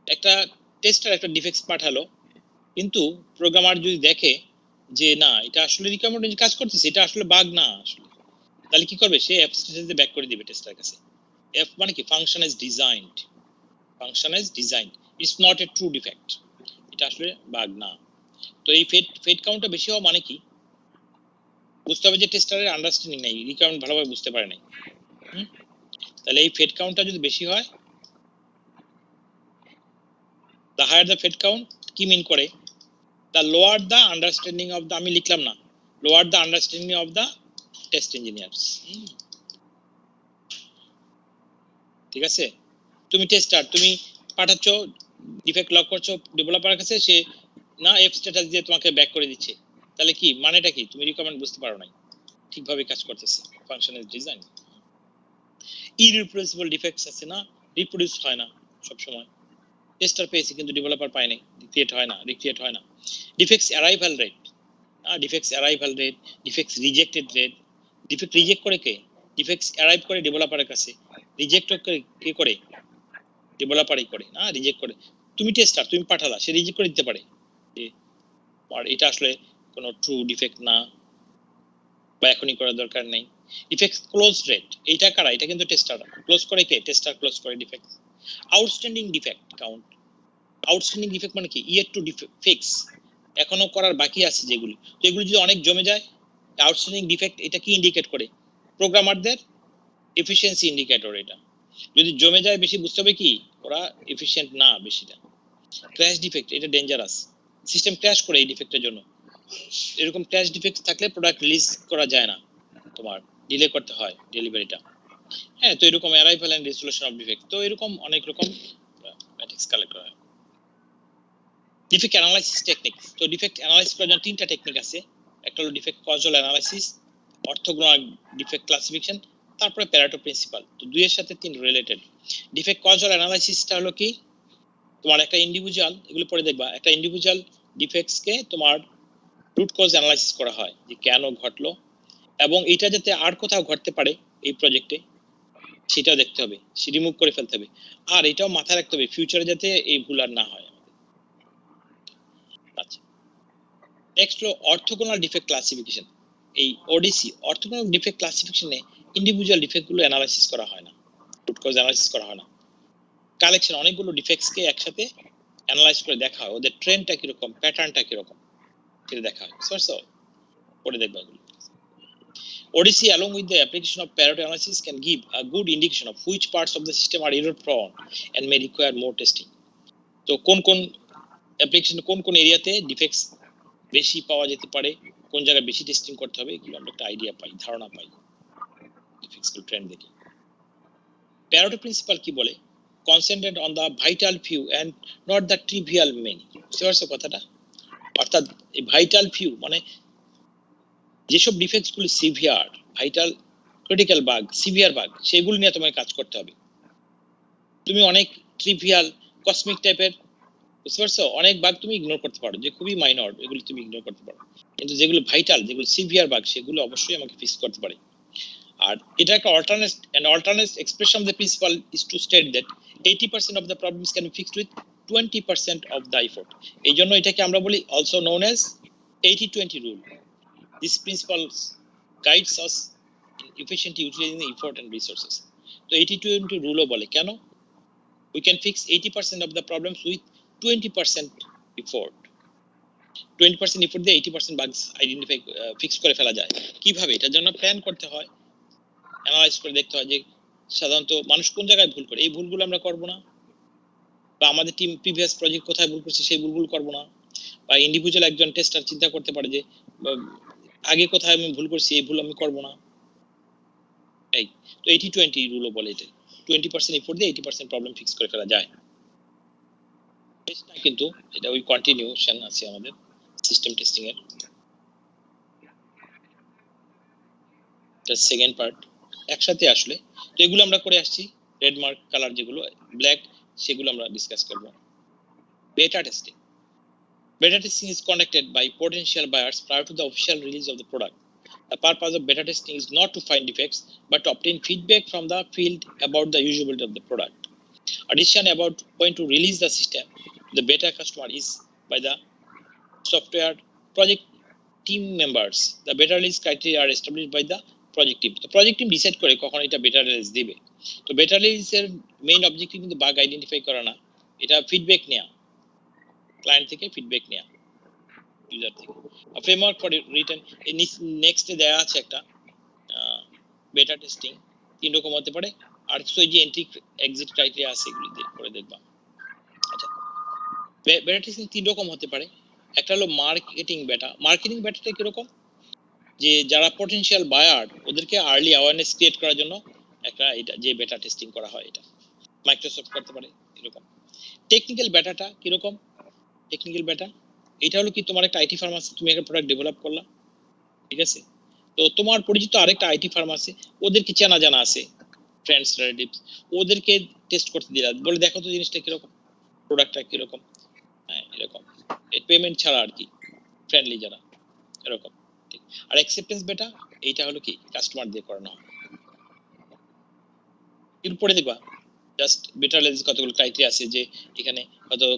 একটা টেস্টার একটা ডিফেক্টস পাঠালো, কিন্তু প্রোগ্রামার যদি দেখে যে না এটা আসলে রিকোয়ারমেন্ট অনুযায়ী কাজ করতেছে, এটা আসলে বাগ না আসলে, তাহলে কি করবে, সে এফ স্ট্যাটাসে ব্যাক করে দিবে টেস্টার কাছে। এফ মানে কি, function is designed. function as designed. It's not a true defect. এটা আসলে বাগ না। তো এই ফেড কাউন্টটা বেশি হওয়া মানে কি, বুঝতে হবে যে টেস্টারের আন্ডারস্ট্যান্ডিং নাই, রিকোয়ারমেন্ট ভালোভাবে বুঝতে পারে নাই। তাহলে এই ফেড কাউন্টটা যদি বেশি হয়, the higher the fed count কি মিন করে, the lower the understanding of the, আমি লিখলাম না, lower the understanding of the test engineers। ঠিক আছে, তুমি টেস্টার, তুমি পাঠাচ্ছ ডিফেক্ট লক করছো ডেভেলপারের কাছে, সে না এফ স্ট্যাটাস দিয়ে তোমাকে ব্যাক করে দিচ্ছে, তাহলে কি মানেটা কি, তুমি রিকমেন্ড বুঝতে পারো নাই, ঠিকভাবে কাজ করতেছে ফাংশন ইজ ডিজাইন। ইরিপ্লেসেবল ডিফেক্টস আছে না, রিপ্রোডিউস হয় না সব সময়, টেস্টার পেয়েছে কিন্তু ডেভেলপার পায় নাই, রিক্রিয়েট হয় না। Defects arrival rate, defects rejected rate, defect reject করে কে, ডিফেক্টস অ্যারাইভ করে ডেভেলপারের কাছে, রিজেক্ট কে করে, ডেভেলপারই করে না, রিজেক্ট করে। তুমি টেস্টার, তুমি পাঠালা, সে রিজেক্ট করে দিতে পারে আর এটা আসলে কোনো ট্রু ডিফেক্ট না, বা এখনই করার দরকার নেই। ডিফেক্ট ক্লোজ রেট, এইটা কারা, এটা কিন্তু টেস্টার ক্লোজ করে, কে, টেস্টার ক্লোজ করে defect. Outstanding defect count, outstanding defect মানে কি, ইয়েট টু ফিক্স, এখনো করার বাকি আছে যেগুলি, তো এগুলি যদি অনেক জমে যায়, আউটস্ট্যান্ডিং ডিফেক্ট এটা কি ইন্ডিকেট করে, প্রোগ্রামারদের এফিসিয়েন্সি ইন্ডিকেটর। এটা যদি জমে যায় বেশি, বুঝতে হবে কি ওরা এফিশিয়েন্ট না বেশিটা। ক্র্যাশ ডিফেক্ট, এটা ডেঞ্জারাস, সিস্টেম ক্র্যাশ করে এই ডিফেক্টের জন্য। এরকম ক্র্যাশ ডিফেক্ট থাকলে প্রোডাক্ট রিলিজ করা যায় না, তোমার ডিলে করতে হয় ডেলিভারিটা। হ্যাঁ, তো এরকম arrival and resolution of defect, তো এরকম অনেক রকম ম্যাট্রিক্স কালেক্ট করা হয়। ডিফেক্ট অ্যানালাইসিস টেকনিক, তো ডিফেক্ট অ্যানালাইসিস করার জন্য তিনটা টেকনিক আছে, একটা হলো defect causal analysis, orthogonal defect classification, তারপরে প্যারেটো প্রিন্সিপাল। তো দুইয়ের সাথে তিন রিলেটেড। ডিফেক্ট কজাল অ্যানালাইসিসটা হলো কি, তোমার একটা ইন্ডিভিজুয়াল, এগুলো পরে দেখবা, একটা ইন্ডিভিজুয়াল ডিফেক্টসকে তোমার রুট কজ অ্যানালাইসিস করা হয় যে কেন ঘটলো, এবং এটা যাতে আর কোথাও ঘটতে পারে এই প্রজেক্টে সেটাও দেখতে হবে, সে রিমুভ করে ফেলতে হবে। আর এটাও মাথায় রাখতে হবে ফিউচারে যাতে এই ভুল আর না হয়। আচ্ছা, নেক্সট হলো অর্থোগোনাল ডিফেক্ট ক্লাসিফিকেশন। এই ওডিসি অর্থোগোনাল ডিফেক্ট ক্লাসিফিকেশনে ইন্ডিভিজুয়াল ডিফেক্টগুলো অ্যানালাইসিস করা হয় না, রুট কজ অ্যানালাইসিস করা হয় না, কালেকশন অনেকগুলো ডিফেক্টসকে একসাথে অ্যানালাইজ করে দেখা হয়, ওদের ট্রেন্ডটা কিরকম, প্যাটার্নটা কিরকম সেটা দেখা হয়। সো পরে দেখবা এগুলো। ODC along with the application of Pareto analysis can give a good indication of which parts of the system are error prone and may require more testing. তো কোন অ্যাপ্লিকেশন কোন এরিয়াতে ডিফেক্টস বেশি পাওয়া যেতে পারে, কোন জায়গায় বেশি টেস্টিং করতে হবে, এগুলো আমরা একটা আইডিয়া পাই, ধারণা পাই ডিফেক্টসগুলো ট্রেন্ড দেখে। প্যারেটো প্রিন্সিপাল কি বলে, concentrate on the vital few and not the trivial many. বুঝতে পারছো কথাটা, অর্থাৎ এই ভাইটাল ফিউ মানে যেসব ডিফেক্টসগুলো severe, vital critical bug, severe bug, সেগুলো নিয়ে তোমায় কাজ করতে হবে। তুমি অনেক ট্রিভিয়াল কসমিক টাইপের, বুঝতে পারছো, অনেক বাগ তুমি ইগনোর করতে পারো, যে খুবই মাইনর, এগুলো তুমি ইগনোর করতে পারো, কিন্তু যেগুলো ভাইটাল, যেগুলো সিভিয়ার বাগ, সেগুলো অবশ্যই আমাকে ফিক্স করতে পারে। আর এটা একটা alternate expression of the principle is to state that 80% of the problems can be fixed with 20% of the effort। এই জন্য এটাকে আমরা বলি also known as 80-20 rule। This principle guides us in efficiently utilizing the effort and resources। তো 80-20 rule বলে কেন, we can fix 80% of the problems with 20% effort। 20% effort দিয়ে 80% bugs identify fix করে ফেলা যায়। কিভাবে, এটার জন্য প্ল্যান করতে হয়, অ্যানালাইজ করে দেখতে হয় যে সাধারণত মানুষ কোন জায়গায় ভুল করে, এই ভুলগুলো আমরা করব না, বা আমাদের টিম প্রিভিয়াস প্রজেক্ট কোথায় ভুল করছে সেই ভুলগুলো করব না, বা ইন্ডিভিজুয়াল একজন টেস্টার চিন্তা করতে পারে যে আগে কোথায় আমি ভুল করছি, এই ভুল আমি করব না। এই তো 80-20 রুলও বলে, এটা 20% এফোর্ট দিয়ে 80% প্রবলেম ফিক্স করে ফেলা যায়। কিন্তু এটা ওই কন্টিনিউশন আছে আমাদের সিস্টেম টেস্টিং এর, এটা সেকেন্ড পার্ট একসাথে আসলে। তো এগুলো আমরা করে আসছি, রেড মার্ক কালার যেগুলো ব্ল্যাক, সেগুলো আমরা ডিসকাস করব। বেটা testing, beta testing is conducted by potential buyers prior to the official release of the product. The purpose of beta testing is not to find defects, but to obtain feedback from the field about the usability of the product. A decision about when to release the system to the beta customer is by the software project team members. The beta release criteria are established by the project team. তো project team decide করে কখন এটা বেটা release দিবে। তো বেটা রিলিজের main objective কিন্তু bug identify করা না, এটা ফিডব্যাক নেওয়া, ক্লায়েন্ট থেকে ফিডব্যাক নেওয়া, ইউজার থেকে। ফ্রেমওয়ার্ক ফর রিটার্ন, এই নেক্সটে দেওয়া আছে একটা বেটা টেস্টিং 3 রকম হতে পারে, আর কিছু এই যে এন্ট্রি এক্সিট ক্রাইটেরিয়া আছে এগুলো দিয়ে করে দেখবা। আচ্ছা, বেটা টেস্টিং 3 রকম হতে পারে। একটা হলো মার্কেটিং বেটা। মার্কেটিং বেটাটা কিরকম, যে যারা পটেনশিয়াল বায়ার ওদেরকে আর্লি অ্যাওয়ারনেস ক্রিয়েট করার জন্য একটা এটা যে বেটা টেস্টিং করা হয়, এটা মাইক্রোসফট করতে পারে এরকম। টেকনিক্যাল বেটাটা কিরকম, টেকনিক্যাল বেটা এটা হলো কি, তোমার একটা আইটি ফার্ম আছে, তুমি একটা প্রোডাক্ট ডেভেলপ করলা, ঠিক আছে, তো তোমার পরিচিত আরেকটা আইটি ফার্ম আছে, ওদেরকে চেনা জানা আছে, ফ্রেন্ডস রিলেটিভস, ওদেরকে টেস্ট করতে দিলা, বলে দেখো তো জিনিসটা কিরকম, প্রোডাক্টটা কিরকম, হ্যাঁ এরকম, পেমেন্ট ছাড়া আর কি, ফ্রেন্ডলি যারা এরকম। ঠিক। আর অ্যাকসেপ্টেন্স বেটা এইটা হলো কি কাস্টমার দিয়ে করানো হয়। এরপরে দেখবা জাস্ট বেটা রিলিজ কতগুলো ক্রাইটেরিয়া আছে, যে এখানে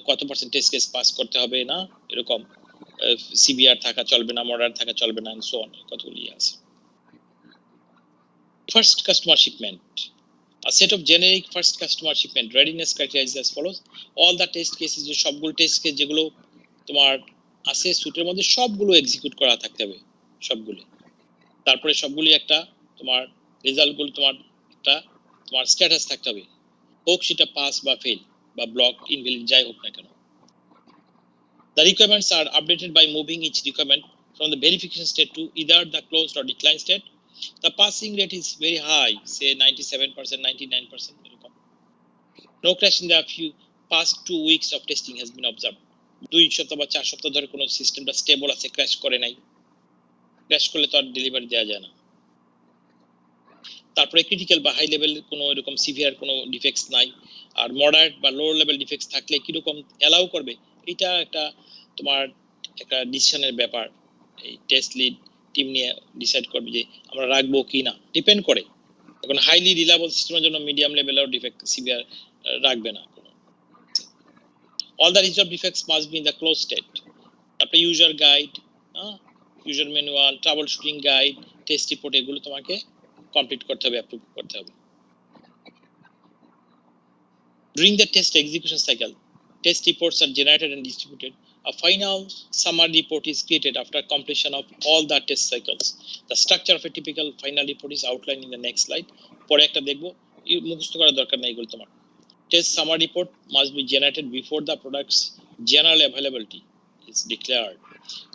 কত পার্সেন্ট টেস্ট কেস পাস করতে হবে না, এরকম সিভিআর থাকা চলবে না, মডার থাকা চলবে না, এন্ড সো অন, কতগুলো আছে। First customer shipment, a set of generic first customer shipment readiness criteria is as follows: all the test cases, যে সবগুলো টেস্ট কেস যেগুলো তোমার আছে সুটের মধ্যে সবগুলো এক্সিকিউট করা থাকতে হবে, সবগুলো। তারপরে সবগুলো একটা তোমার রেজাল্টগুলো তোমার একটা তোমার স্ট্যাটাস থাকতে হবে, হোক সেটা পাস বা ফেল বা ব্লক ইনভ্যালিড যাই হোক না কেন। The requirements are updated by moving each requirement from the verification state to either the closed or declined state. The passing rate is very high, say 97%, 99%. No crash in the few past 2 weeks of testing has been observed. 2 সপ্তাহ বা 4 সপ্তাহ ধরে কোনো সিস্টেমটা stable আছে, crash করে নাই, crash করলে তো আর ডেলিভারি দেওয়া যায় না। তারপরে ক্রিটিক্যাল বা হাই লেভেল কোনো এরকম সিভিয়ার কোনো ডিফেক্টস নাই, আর মডারেট বা লো লেভেল ডিফেক্টস থাকলে কিরকম অ্যালাউ করবে, এটা একটা তোমার একটা ডিসিশনের ব্যাপার, এই টেস্ট লিড টিম নিয়ে ডিসাইড করবে যে আমরা রাখবো কি না, ডিপেন্ড করে। এখন হাইলি রিলায়েবল সিস্টেমের জন্য মিডিয়াম লেভেলের ডিফেক্ট সিভিয়ার রাখবে না। All the resolved defects must be in the closed state. তারপরে user guide, user manual, trouble shooting guide, test report, এগুলো তোমাকে কমপ্লিট করতে হবে, অ্যাপ্রুভ করতে হবে। During the test execution cycle, test reports are generated and distributed. A final summary report is created after completion of all the test cycles. The structure of a typical final report is outlined in the next slide. পরে একটা দেখবো, মুখস্থ করার দরকার নেই এগুলো তোমার। Test summary report must be generated before the product's general availability is declared.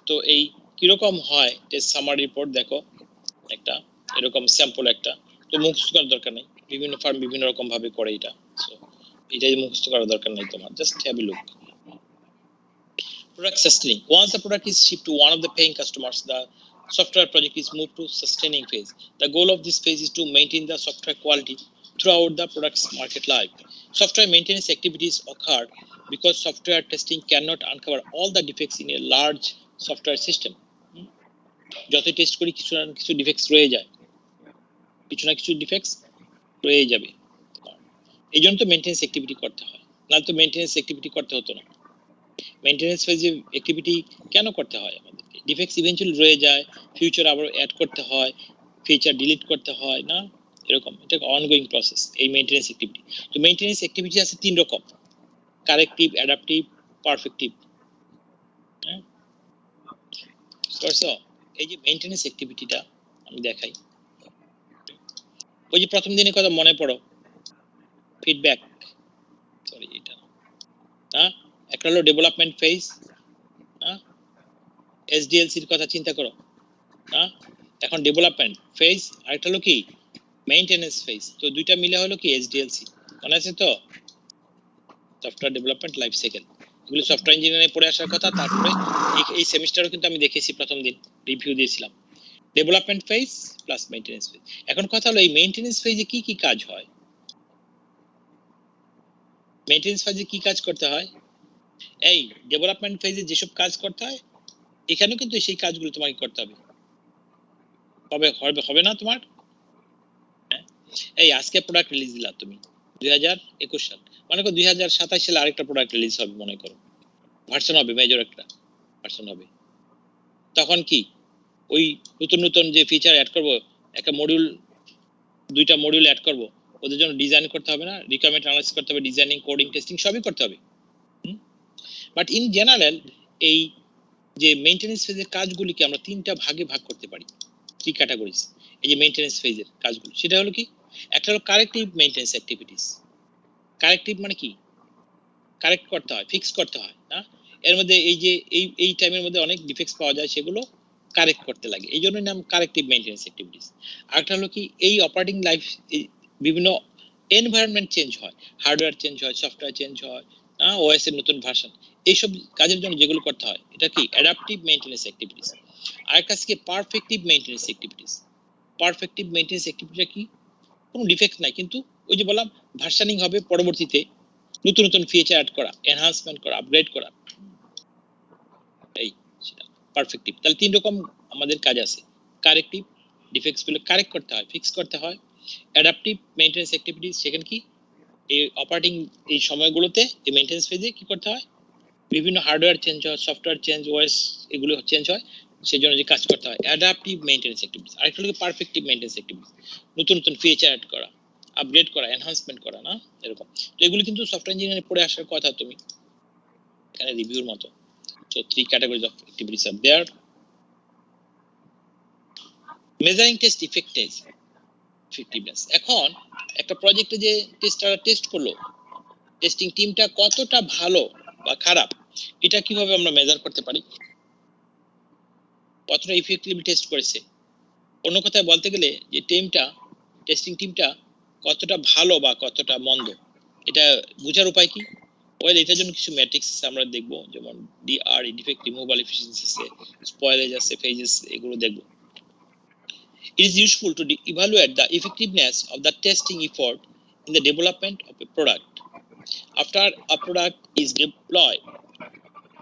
তো এই কিরকম হয় টেস্ট সামারি রিপোর্ট, দেখো একটা এরকম স্যাম্পল একটা, তো মুখস্থ করার দরকার নেই, বিভিন্ন ফার্ম বিভিন্ন রকম ভাবে করে এটা, সো এটাই মুখস্থ করার দরকার নেই তোমার, just have a look. Product sustaining. Once the product is shipped to one of the paying customers, the software project is moved to sustaining phase. The goal of this phase is to maintain the software quality throughout the product's market life. Software maintenance activities occur because software testing cannot uncover all the defects in a large software system. যত test করি কিছু না কিছু defects রয়ে যায়, কিছু না কিছু ডিফেক্টস রয়ে যাবে, এই জন্য তো মেনটেন্যান্স অ্যাক্টিভিটি করতে হয়, না তো মেনটেন্যান্স অ্যাক্টিভিটি করতে হতো না। মেনটেন্যান্স ফেজে অ্যাক্টিভিটি কেন করতে হয় আমাদেরকে, ডিফেক্টস ইভেন্চুয়ালি রয়ে যায়, ফিউচার আবার অ্যাড করতে হয়, ফিচার ডিলিট করতে হয় না, এরকম এটা অনগোয়িং প্রসেস এই মেনটেন্যান্স অ্যাক্টিভিটি। তো মেনটেন্যান্স অ্যাক্টিভিটি আছে 3 রকম, কারেক্টিভ, অ্যাডাপটিভ, পারফেক্টিভ। হ্যাঁ, বুঝছো? এই যে মেনটেন্যান্স অ্যাক্টিভিটিটা আমি দেখাই, ওই যে প্রথম দিনের কথা মনে পড়ো, ফিডব্যাক, সরি এটা হ্যাঁ, একটা হলো ডেভেলপমেন্ট ফেজ, এসডিএলসির কথা চিন্তা করো, এখন ডেভেলপমেন্ট ফেজ, আর একটা হলো কি মেইনটেনেন্স ফেজ, তো দুইটা মিলে হলো কি এসডিএলসি, মনে আছে তো, সফটওয়্যার ডেভেলপমেন্ট লাইফ সাইকেল, এগুলো সফটওয়্যার ইঞ্জিনিয়ারিং পড়ে আসার কথা। তারপরে এই সেমিস্টারও কিন্তু আমি দেখেছি, প্রথম দিন রিভিউ দিয়েছিলাম, development phase plus maintenance phase. এখন কথা হলো এই মেইনটেনেন্স ফেজে কি কি কাজ হয়, মেইনটেনেন্স ফেজে কি কাজ করতে হয়, এই ডেভেলপমেন্ট ফেজে যেসব কাজ করতে হয় এখানেও কিন্তু সেই কাজগুলো তোমাকে করতে হবে, হবে না তোমার। এই আজকে প্রোডাক্ট রিলিজ দিলা তুমি 2021 সাল, মনে করো 2027 সালে আরেকটা প্রোডাক্ট রিলিজ হবে, মনে করো ভার্সন হবে, মেজর একটা ভার্সন হবে, তখন কি ওই নতুন নতুন যে ফিচার অ্যাড করব একটা মডিউল, দুইটা মডিউল অ্যাড করব, ওদের জন্য ডিজাইন করতে হবে না, রিকোয়ারমেন্ট অ্যানালাইসিস করতে হবে, ডিজাইনিং, কোডিং, টেস্টিং সবই করতে হবে। বাট ইন জেনারেল এই যে মেইনটেনেন্স ফেজের কাজগুলিকে আমরা তিনটা ভাগে ভাগ করতে পারি, থ্রি ক্যাটাগরিজ। এই যে মেইনটেনেন্স ফেজের কাজগুলো, সেটা হলো কি, একটা হলো কারেক্টিভ মেইনটেনেন্স অ্যাক্টিভিটিস। কারেক্টিভ মানে কি, কারেক্ট করতে হয়, ফিক্স করতে হয় না, এর মধ্যে এই যে এই টাইমের মধ্যে অনেক ডিফেক্টস পাওয়া যায়, সেগুলো কারেক্ট করতে লাগে, এই জন্যই নাম কারেক্টিভ মেইনটেনেন্স অ্যাক্টিভিটিস। আরেকটা হলো কি, এই অপারেটিং লাইফ বিভিন্ন এনভায়রনমেন্ট চেঞ্জ হয়, হার্ডওয়্যার চেঞ্জ হয়, সফটওয়্যার চেঞ্জ হয়, ওএস এর নতুন ভার্সন, এইসব কাজের জন্য যেগুলো করতে হয় এটা কি অ্যাডাপটিভ মেইনটেনেন্স অ্যাক্টিভিটিস। আরেকটা কি perfective maintenance activities. Perfective maintenance অ্যাক্টিভিটিটা কি, কোনো ডিফেক্ট নাই, কিন্তু ওই যে বললাম ভার্সনিং হবে, পরবর্তীতে নতুন নতুন ফিচার অ্যাড করা, এনহান্সমেন্ট করা, আপগ্রেড করা, এই সেটা পারফেক্টিভ। তাহলে তিন রকম আমাদের কাজ আছে, কারেক্টিভ, ডিফেক্টস গুলো কারেক্ট করতে হয়, ফিক্স করতে হয়, অ্যাডাপটিভ মেইনটেনেন্স অ্যাক্টিভিটিস, সেখানে কি এই অপারেটিং এই সময়গুলোতে এই মেইনটেনেন্স ফেজে কি করতে হয়, বিভিন্ন হার্ডওয়্যার চেঞ্জ হয়, সফটওয়্যার চেঞ্জ, ওএস এগুলো চেঞ্জ হয়, সেই জন্য যে কাজ করতে হয় অ্যাডাপটিভ মেইনটেনেন্স অ্যাক্টিভিটিস। আরেকটা হলো পারফেক্টিভ মেইনটেনেন্স অ্যাক্টিভিটিস, নতুন নতুন ফিচার অ্যাড করা, আপগ্রেড করা, এনহান্সমেন্ট করা, না এরকম। তো এগুলো কিন্তু সফটওয়্যার ইঞ্জিনিয়ারিং পড়ে আসার কথা তুমি এখানে রিভিউর মতো। So three categories of activities are there. Measuring test effectiveness. এখন একটা প্রজেক্টে যে টেস্টাররা টেস্ট করলো, টেস্টিং টিমটা কতটা ভালো বা খারাপ, এটা কিভাবে আমরা মেজার করতে পারি, কতটা ইফেক্টিভলি টেস্ট করেছে। অন্য কথায় বলতে গেলে যে টিমটা, টেস্টিং টিমটা কতটা ভালো বা কতটা মন্দ, এটা বোঝার উপায় কি, ওয়েল এটার জন্য কিছু ম্যাট্রিক্স আমরা দেখব, যেমন ডিআরই, ডিফেক্ট রিমুভাল এফিসিয়েন্সি আছে, স্পয়েলেজ আছে, ফেজেস, এগুলো দেখব। It is useful to evaluate the effectiveness of the testing effort in the development of a product. After a product is deployed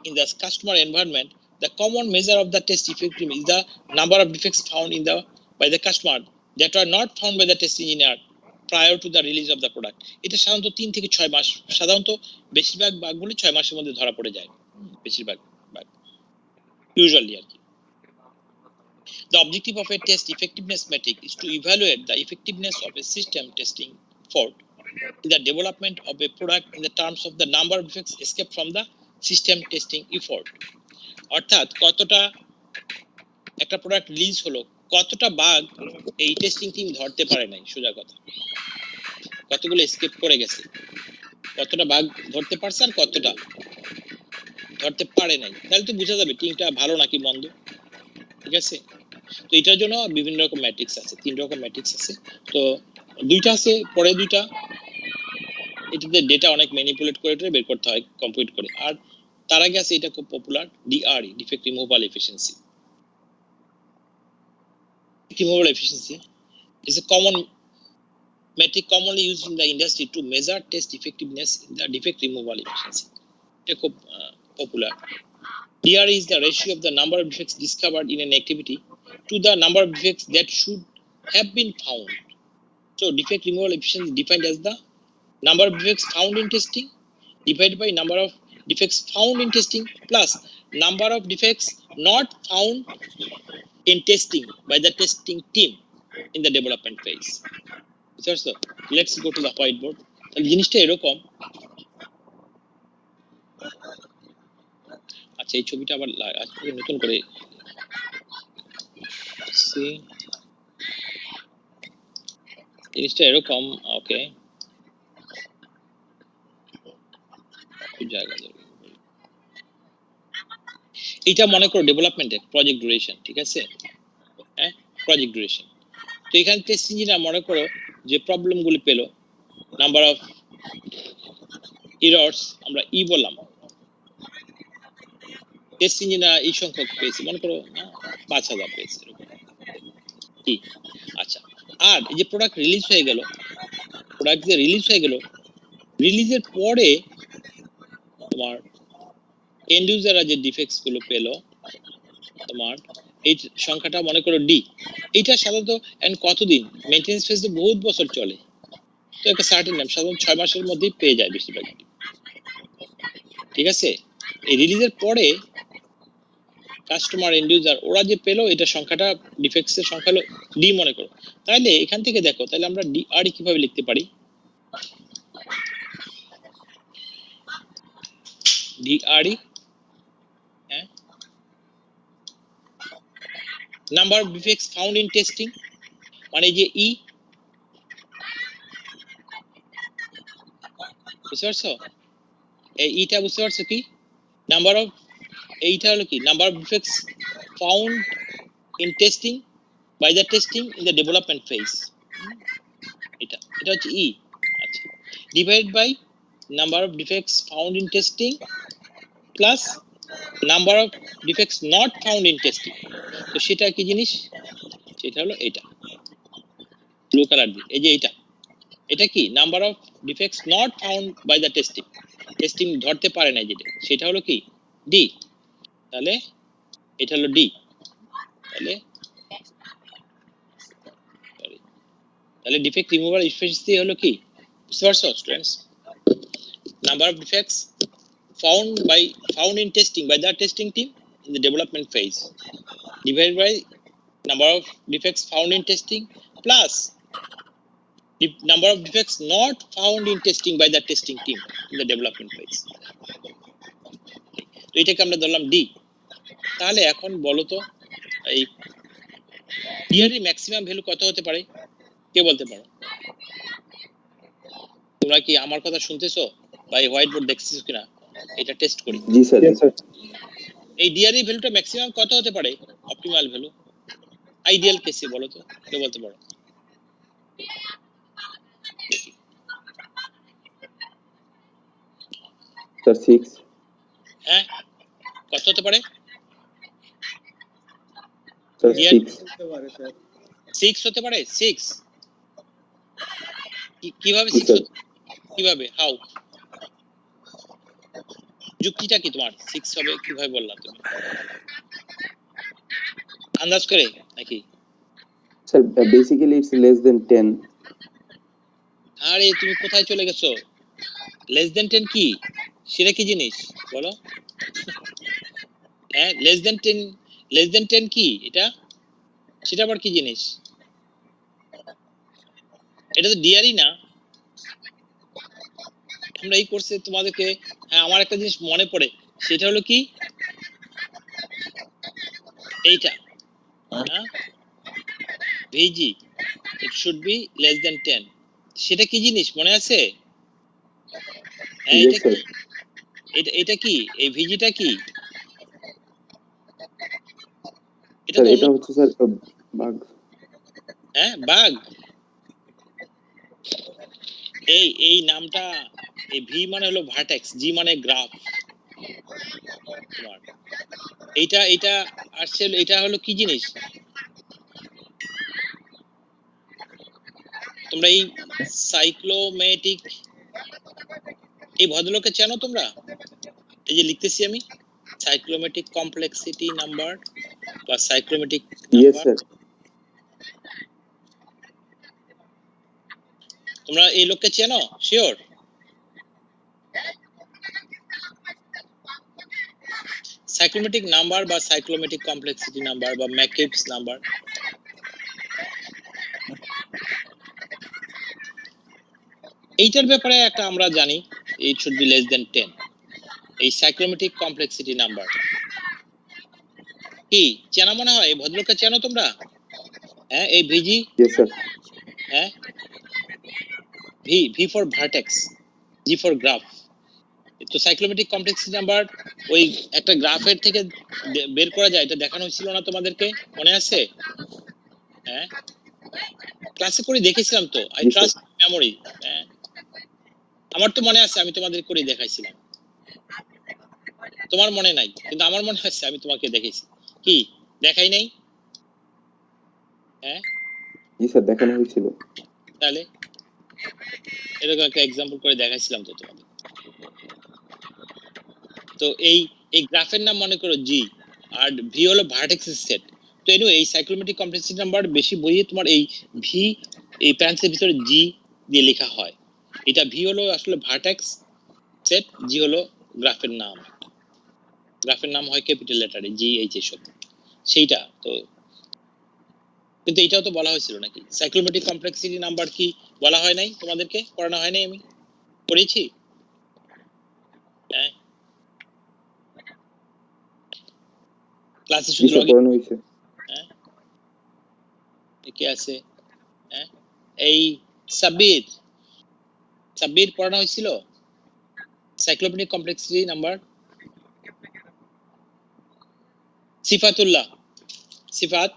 in the customer environment, the common measure of the test effectiveness is the number of defects found by the customer that are not found by the test engineer prior to the release of the product. এটা সাধারণত 3 থেকে 6 মাস, সাধারণত বেশিরভাগ বাগগুলো 6 মাসের মধ্যে ধরা পড়ে যায়, বেশিরভাগ বাগ ইউজুয়ালি আর কি। The objective of a test effectiveness metric is to evaluate the effectiveness of a system testing effort in the development of a product in the terms of the number of defects escaped from the system testing effort. অর্থাৎ কতটা একটা product release হলো, কতটা bug এই testing team ধরতে পারে নাই, সোজা কথা, কতগুলো এসকেপ করে গেছে, কতটা বাগ ধরতে পারছে আর কতটা ধরতে পারে নাই, তাহলে তো বোঝা যাবে টিমটা ভালো নাকি মন্দ, ঠিক আছে। তো এটার জন্য বিভিন্ন রকম ম্যাট্রিক্স আছে, 3 রকম ম্যাট্রিক্স আছে। তো দুইটা আছে, পরে দুইটা এটাতে ডেটা অনেক ম্যানিপুলেট করে বের করতে হয়, কম্পিউট করে। আর তার আগে আছে এটা খুব popular, DRE, defect removal efficiency. Removal efficiency is a common metric commonly used in the industry to measure test effectiveness in the defect removal efficiency. এটা খুব popular. DRE is the ratio of the number of defects discovered in an activity to the number of defects that should have been found. So defect removal efficiency is defined as the number of defects found in testing divided by number of defects found in testing plus number of defects not found in testing by the testing team in the development phase. So let's go to the whiteboard. তাহলে জিনিসটা এরকম, আচ্ছা এই ছবিটা আবার নতুন করে জিনিসটা এরকম, ওকে জায়গা এটা মনে করো ডেভেলপমেন্টের প্রজেক্ট ডিউরেশন, ঠিক আছে, হ্যাঁ প্রজেক্ট ডিউরেশন। তো এখানে টেস্ট ইঞ্জিনিয়ার মনে করো যে প্রবলেমগুলি পেলো, নাম্বার অফ এরর্স আমরা বললাম, টেস্ট ইঞ্জিনিয়ার এই সংখ্যক পেয়েছে, মনে করো 5000 পেয়েছে কি। আচ্ছা, আর এই যে প্রোডাক্ট রিলিজ হয়ে গেল, প্রোডাক্ট যে রিলিজ হয়ে গেল, রিলিজের পরে তোমার এন্ড ইউজাররা যে ডিফেক্টস গুলো পেলো, তোমার এই সংখ্যাটা মনে করো ডি। এটা সাধারণত কতদিন মেইনটেনেন্স ফেজে বহুত বছর চলে, তো একটা সার্টেন নাম সাধারণত 6 মাসের মধ্যেই পেয়ে যায় বেশিরভাগ, ঠিক আছে। এই রিলিজের পরে কাস্টমার এন্ড ইউজার ওরা যে পেলো এটা সংখ্যাটা ডিফেক্টস এর সংখ্যা হলো ডি মনে করো, তাহলে এখান থেকে দেখো তাহলে আমরা ডি আর কিভাবে লিখতে পারি, ডি আর হ্যাঁ number of defects found in testing মানে যে ই, বুঝতে পারছো? এই ইটা বুঝতে পারছো কি নাম্বার অফ, এইটা হলো কি number of defects found in testing by the testing in the development phase, এটা এটা হচ্ছে ই। আচ্ছা, divide by number of defects found in testing plus number of defects not found in testing, তো সেটা কি জিনিস, সেটা হলো এটা ব্লু কালার দিয়ে, এই যে এটা, এটা কি number of defects not found by the testing, testing ধরতে পারে না যেটা, সেটা হলো কি ডি, তাহলে এটা হলো ডি, তাহলে তাহলে ডিফেক্ট রিমুভাল এফিশিয়েন্সি হলো কি, বুঝতে পারছো students? Number of defects found in testing by the testing team in the development phase divided by number of defects found in testing plus the number of defects not found in testing by the testing team in the development phase, তো এটাকে আমরা ধরলাম D. তাহলে এখন বলো তো এই D এর ম্যাক্সিমাম ভ্যালু কত হতে পারে, কে বলতে পারো? তোমরা কি আমার কথা শুনতেছো বা এই হোয়াইট বোর্ড দেখতেছো কিনা, এটা টেস্ট করি। जी सर। এই ডিআরই ভ্যালুটা ম্যাক্সিমাম কত হতে পারে, অপটিমাল ভ্যালু আইডিয়াল কেসে বলো তো, কে বলতে পারো? सर 6। হ্যাঁ কত হতে পারে सर DRE 6। 6 হতে পারে, 6 কিভাবে जी 6 सर। কিভাবে, হাউ, যুক্তিটা কি তোমার 6 হবে কিভাবে বললা তুমি, আন্দাজ করে নাকি? Sir basically it's less than 10। আরে তুমি কোথায় চলে গেছো, লেস দেন 10 কি, সেটা কি জিনিস বলো? হ্যাঁ লেস দেন 10 কি এটা, সেটা আবার কি জিনিস? এটা তো ডিআরই না। আমরা এই কোর্সে তোমাদেরকে, হ্যাঁ আমার একটা জিনিস মনে পড়ে, সেটা হলো কি এইটা, হ্যাঁ ভিজি ইট শুড বি লেস দেন 10, সেটা কি জিনিস মনে আছে? হ্যাঁ Yes, এটা কি, sir. এটা কি এই ভিজিটা কি, এটা স্যার তো এটা হচ্ছে স্যার বাগ। হ্যাঁ বাগ, এই নামটা, এই ভি মানে হলো ভার্টেক্স, জি মানে গ্রাফ, তোমার এইটা আসলে এটা হলো কি জিনিস, তোমরা এই সাইক্লোমেটিক, এই ভদ্রলোককে চেনো তোমরা? এই যে লিখতেছি আমি সাইক্লোমেটিক কমপ্লেক্সিটি নাম্বার বা সাইক্লোমেটিক ইয়েস নাম্বার, স্যার। তোমরা এই লোককে চেনো শিওর? সাইক্লোমেটিক নাম্বার বা সাইক্লোমেটিক কমপ্লেক্সিটি নাম্বার বা ম্যাকিবস নাম্বার, এইটার ব্যাপারে একটা আমরা জানি ইট শুড বি লেস দেন 10, এই সাইক্লোমেটিক কমপ্লেক্সিটি নাম্বার কি চেনা মনে হয়? এই ভদ্রলোককে চেনো তোমরা? হ্যাঁ এই ভিজি, ইয়েস স্যার। হ্যাঁ V for vertex, G for graph, তো সাইক্লোমেটিক কমপ্লেক্সিটি নাম্বার ওই একটা গ্রাফের থেকে বের করা যায়, এটা দেখানো হয়েছিল না তোমাদেরকে, মনে আছে? হ্যাঁ ক্লাসে করে দেখেছিলাম তো, আই ট্রাস্ট মেমোরি, হ্যাঁ আমার তো মনে আছে আমি তোমাদের করে দেখাইছিলাম, তোমার মনে নাই কিন্তু আমার মনে আছে আমি তোমাকে দেখাইছি, কি দেখাই নাই? হ্যাঁ জি স্যার দেখানো হয়েছিল। তাহলে এরকম একটা एग्जांपल করে দেখাইছিলাম তো তোমাদের। তো এই গ্রাফের নাম মনে করো জি, আর ভি হলো ভার্টেক্সের সেট। তো এনিওয়ে এই সাইক্লোমেটিক কমপ্লেক্সিটি নাম্বার বেশি বইয়ে তোমার এই ভি এই প্যারেন্থেসিসের ভিতরে জি দিয়ে লেখা হয়, এটা ভি হলো আসলে ভার্টেক্স সেট, জি হলো গ্রাফের নাম, গ্রাফের নাম হয় ক্যাপিটাল লেটারে GH এসব সেইটা তো, কিন্তু এটাও তো বলা হয়েছিল নাকি সাইক্লোমেট্রিক কমপ্লেক্সিটি নাম্বার কি বলা হয় নাই তোমাদেরকে, পড়ানো হয় নাই? আমি পড়েছি হ্যাঁ ক্লাসে জি শুধু স্যার লগইন পড়ানো হয়েছে। হ্যাঁ কি আছে হ্যাঁ এই সাব্বির সাব্বির পড়ানো হয়েছিল সাইক্লোমেট্রিক কমপ্লেক্সিটি নাম্বার? সিফাতুল্লাহ সিফাত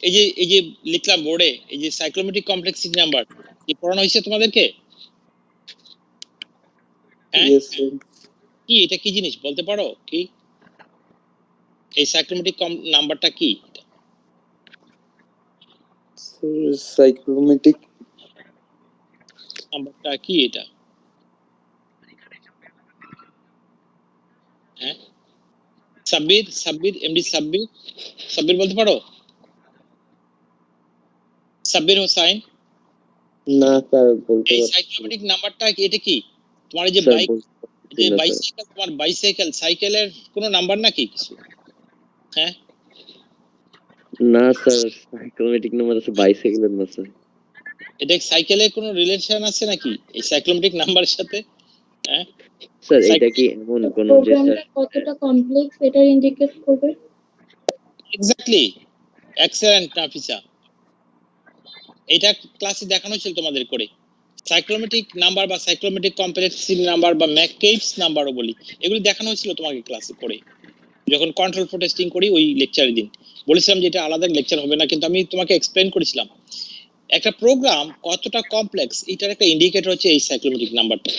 এই যে লিখলাম বোর্ডে এই যে সাইক্লোমেট্রিক কমপ্লেক্সিটি নাম্বার কি পড়ানো হয়েছে তোমাদেরকে? হ্যাঁ ইয়েস স্যার। কি এটা কি জিনিস বলতে পারো কি এই সাইক্লোমেট্রিক নাম্বারটা কি? সাইক্লোমেট্রিক নাম্বারটা কি এটা? হ্যাঁ সাব্বির সাব্বির এমডি সাব্বির সাব্বির বলতে পারো? সাব্বির হোসাইন না স্যার বলতে এই পারছি সাইক্লোমেট্রিক নাম্বারটা এটা কি তোমার এই যে স্যার বাইক যে না স্যার। বাইসাইকেল তোমার বাইসাইকেল সাইকেলের কোনো নাম্বার নাকি কিছু? হ্যাঁ না স্যার সাইক্লোমেট্রিক নাম্বার আছে বাইসাইকেলের না স্যার। এটা সাইকেলের কোনো রিলেশন আছে নাকি এই সাইক্লোমেট্রিক নাম্বারের সাথে? হ্যাঁ স্যার এটা কি এমন কোন যে স্যার প্রোগ্রামটা কতটা কমপ্লেক্স এটা ইন্ডিকেট করবে? এক্স্যাক্টলি এক্সেলেন্ট নাফিসা, এটা ক্লাসে দেখানো ছিল তোমাদের করে সাইক্লোমেট্রিক নাম্বার বা সাইক্লোমেট্রিক কমপ্লেক্সিটি নাম্বার বা ম্যাককেবস নাম্বারও বলি, এগুলি দেখানো হয়েছিল তোমাকে ক্লাসে করে যখন কন্ট্রোল ফ্লো টেস্টিং করি ওই লেকচারের দিন। বলেছিলাম যে এটা আলাদা লেকচার হবে না, কিন্তু আমি তোমাকে এক্সপ্লেইন করেছিলাম একটা প্রোগ্রাম কতটা কমপ্লেক্স এটার একটা ইন্ডিকেটর হচ্ছে এই সাইক্লোমেট্রিক নাম্বারটা।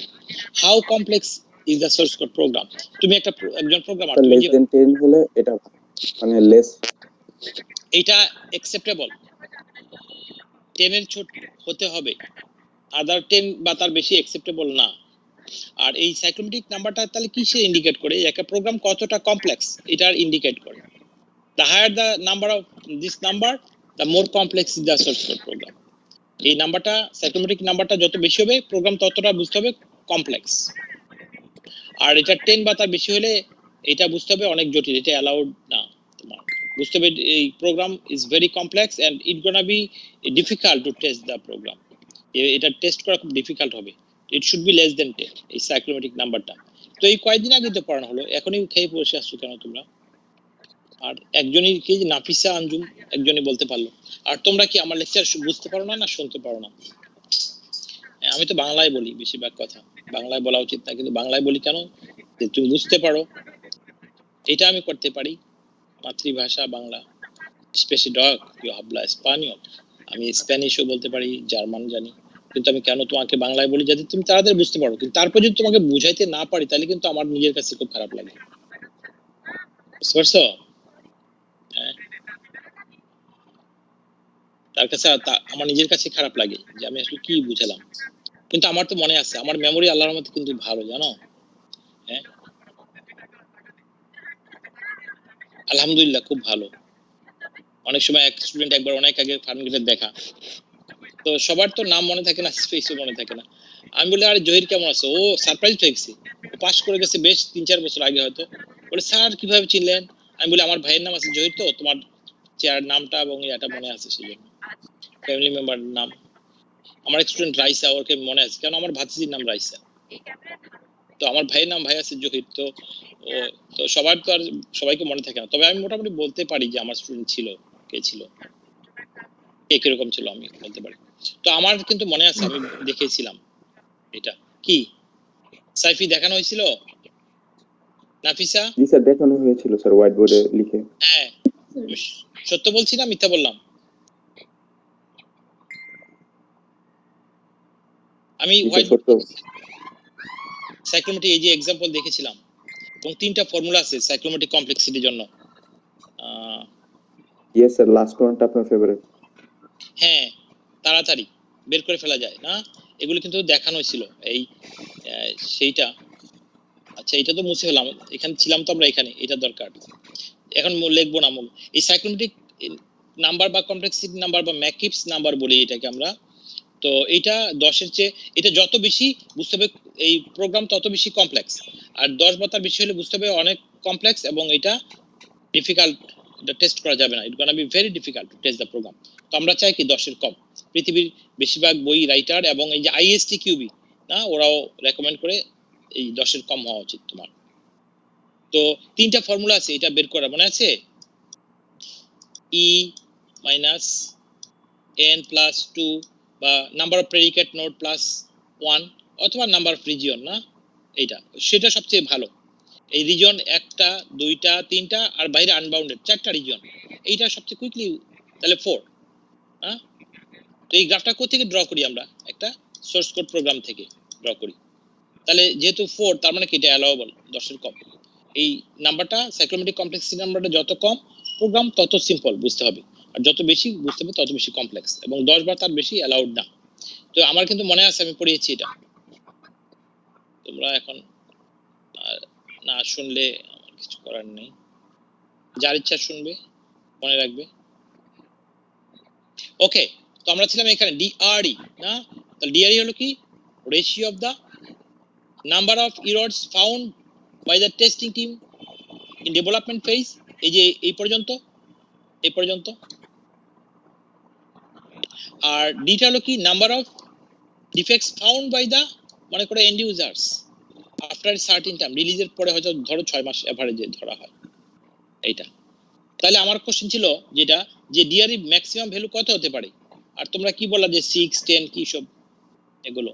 How complex is the source code program. তুমি একজন প্রোগ্রামার, তুমি যে 10 হলে এটা মানে লেস এটা অ্যাকসেপ্টেবল 10 এর ছোট হতে হবে, আদার 10 বা তার বেশি অ্যাকসেপ্টেবল না। আর এই সাইক্লোমেট্রিক নাম্বারটা তাহলে কিসে ইন্ডিকেট করে একটা প্রোগ্রাম কতটা কমপ্লেক্স এটার ইন্ডিকেট করে। the higher the number of this number the more complex is the source code program। এই নাম্বারটা সাইক্লোমেট্রিক নাম্বারটা যত বেশি হবে প্রোগ্রাম ততটা বুঝতে হবে কমপ্লেক্স, আর এটা 10 বা তার বেশি হলে এটা বুঝতে হবে অনেক জটিল, এটা অ্যালাউড না তোমার বুঝতে হবে এই program is very complex and it gonna be difficult to test the program, এটা টেস্ট করা খুব ডিফিকাল্ট হবে। It should be less than 10 এই সাইক্লোমেট্রিক নাম্বারটা। তো এই কয়েকদিন আগে তো পড়ানো হলো, এখনই খেয়ে বসে আসছো কেন তোমরা? আর একজনই কি নাফিসা আঞ্জুম একজনই বলতে পারলো, আর তোমরা কি আমার লেকচার বুঝতে পারো না না শুনতে পারো না? আমি তো বাংলায় বলি বেশিরভাগ কথা, বাংলায় বলা উচিত না কিন্তু বাংলায় বলি কেন যে তুমি বুঝতে পারো, এটা আমি করতে পারি মাতৃভাষা বাংলা। স্পেশি ডগ ইউ হাবলা স্পানিয়ল, আমি স্প্যানিশও বলতে পারি, জার্মান জানি, কিন্তু আমি কেন তোমাকে বাংলায় বলি যাতে তুমি তাড়াতাড়ি বুঝতে পারো, কিন্তু তারপর যদি তোমাকে বুঝাইতে না পারি তাহলে কিন্তু আমার নিজের কাছে খুব খারাপ লাগে, বুঝতে পারছো? হ্যাঁ তার কাছে আমার নিজের কাছে খারাপ লাগে যে আমি আসলে কি বুঝালাম, কিন্তু আমার তো মনে আছে, আমার মেমোরি আল্লাহর রহমতে কিন্তু ভালো জানো। হ্যাঁ আলহামদুলিল্লাহ খুব ভালো। অনেক সময় এক স্টুডেন্ট একবার অনেক আগে ফার্মগেটের দেখা, তো সবার তো নাম মনে থাকে না, ফেসও মনে থাকে না। আমি বলি আরে জহির কেমন আছো, ও সারপ্রাইজ হয়ে গেছে, ও পাস করে গেছে বেশ 3-4 বছর আগে হয়তো। বলে স্যার কিভাবে চিনলেন? আমি বলি আমার ভাইয়ের নাম আছে জহির, তো তোমার চেয়ার নামটা এবং এটা মনে আছে সেই জন্য, ফ্যামিলি মেম্বার নাম। আমার স্টুডেন্ট রাইসা, ওকে মনে আছে কারণ আমার ভাতিজির নাম রাইসা, তো আমার ভাইয়ের নাম ভাই আছে জহির, তো ও তো সবার তো আর সবাইকে মনে থাকে না, তবে আমি মোটামুটি বলতে পারি যে আমার স্টুডেন্ট ছিল কে ছিল, কে কিরকম ছিল আমি বলতে পারি। তো আমার কিন্তু মনে আছে আমি দেখেছিলাম এটা কি সাইফি দেখানো হয়েছিল নাফিসা? জি স্যার দেখানো হয়েছিল স্যার হোয়াইট বোর্ডে লিখে। হ্যাঁ সত্য বলছি না মিথ্যা বললাম? আমি হোয়াইট সত্য। সাইক্লোমেট্রিক এই যে एग्जांपल দেখেছিলাম এবং 3টা ফর্মুলা আছে সাইক্লোমেট্রিক কমপ্লেক্সিটির জন্য। ইয়েস স্যার লাস্ট ওয়ানটা আপনার ফেভারিট। হ্যাঁ তাড়াতাড়ি বের করে ফেলা যায় না, এগুলো কিন্তু দেখানো হয়েছিল এই সেইটা। আচ্ছা এটা তো মুছে ফেলাম, এখানে ছিলাম তো আমরা এখানে, এটা দরকার এখন লিখবো না মূল। এই সাইক্লোমেট্রিক নাম্বার বা কমপ্লেক্সিটি নাম্বার বা ম্যাকিপস নাম্বার বলি এটাকে আমরা। তো এটা 10 এর চেয়ে এটা যত বেশি বুঝতে হবে এই প্রোগ্রাম তত বেশি কমপ্লেক্স, আর 10 বা তার বেশি হলে বুঝতে হবে অনেক কমপ্লেক্স এবং এটা ডিফিকাল্ট, এটা টেস্ট করা যাবে না, it gonna be very difficult to test the program. তো আমরা চাই কি 10 এর কম। পৃথিবীর বেশিরভাগ বই রাইটার এবং এই যে আইএসটি কিউবি না, ওরাও রেকমেন্ড করে এই 10 এর কম হওয়া উচিত তোমার। তো তিনটা ফর্মুলা আছে এটা বের করা, মনে আছে? ই মাইনাস n প্লাস 2 বা number of predicate node plus 1 অথবা নাম্বার অফ রিজিয়ন, না এইটা, সেটা সবচেয়ে ভালো। এই রিজিয়ন একটা, দুইটা, তিনটা আর বাইরে আনবাউন্ডেড 4টা রিজিয়ন, এইটা সবচেয়ে কুইকলি, তাহলে 4। হ্যাঁ, তো এই গ্রাফটা কোথা থেকে ড্র করি আমরা? একটা সোর্স কোড প্রোগ্রাম থেকে ড্র করি। তাহলে যেহেতু 4, তার মানে কি এটা অ্যালাউয়েবল, 10 এর কম। এই নাম্বারটা সাইক্লোমেট্রিক কমপ্লেক্সিটি নাম্বারটা যত কম প্রোগ্রাম তত সিম্পল বুঝতে হবে, আর যত বেশি বুঝতে হবে তত বেশি কমপ্লেক্স, এবং 10 বার তার বেশি অ্যালাউড না। তো আমার কিন্তু মনে আছে আমি পড়িয়েছি এটা, তোমরা এখন না শুনলে আমার কিছু করার নেই, যার ইচ্ছা শুনবে, মনে রাখবে। ওকে, তো আমরা ছিলাম এখানে ডিআরই, না? তাহলে ডিআরই হলো কি? Ratio of the number of errors found by the testing team in development phase. এই যে এই পর্যন্ত, এই পর্যন্ত। আর ডিটা হলো কি? Number of defects found by the, মনে করে, end users after certain time, রিলিজের পরে হয়তো ধরো 6 মাস এভারেজে ধরা হয় এইটা। তাহলে আমার কোশ্চেন ছিল যেটা, যে ডিআরই ম্যাক্সিমাম ভ্যালু কত হতে পারে? আর তোমরা কি বললা যে 6, 10 কি সব এগুলো,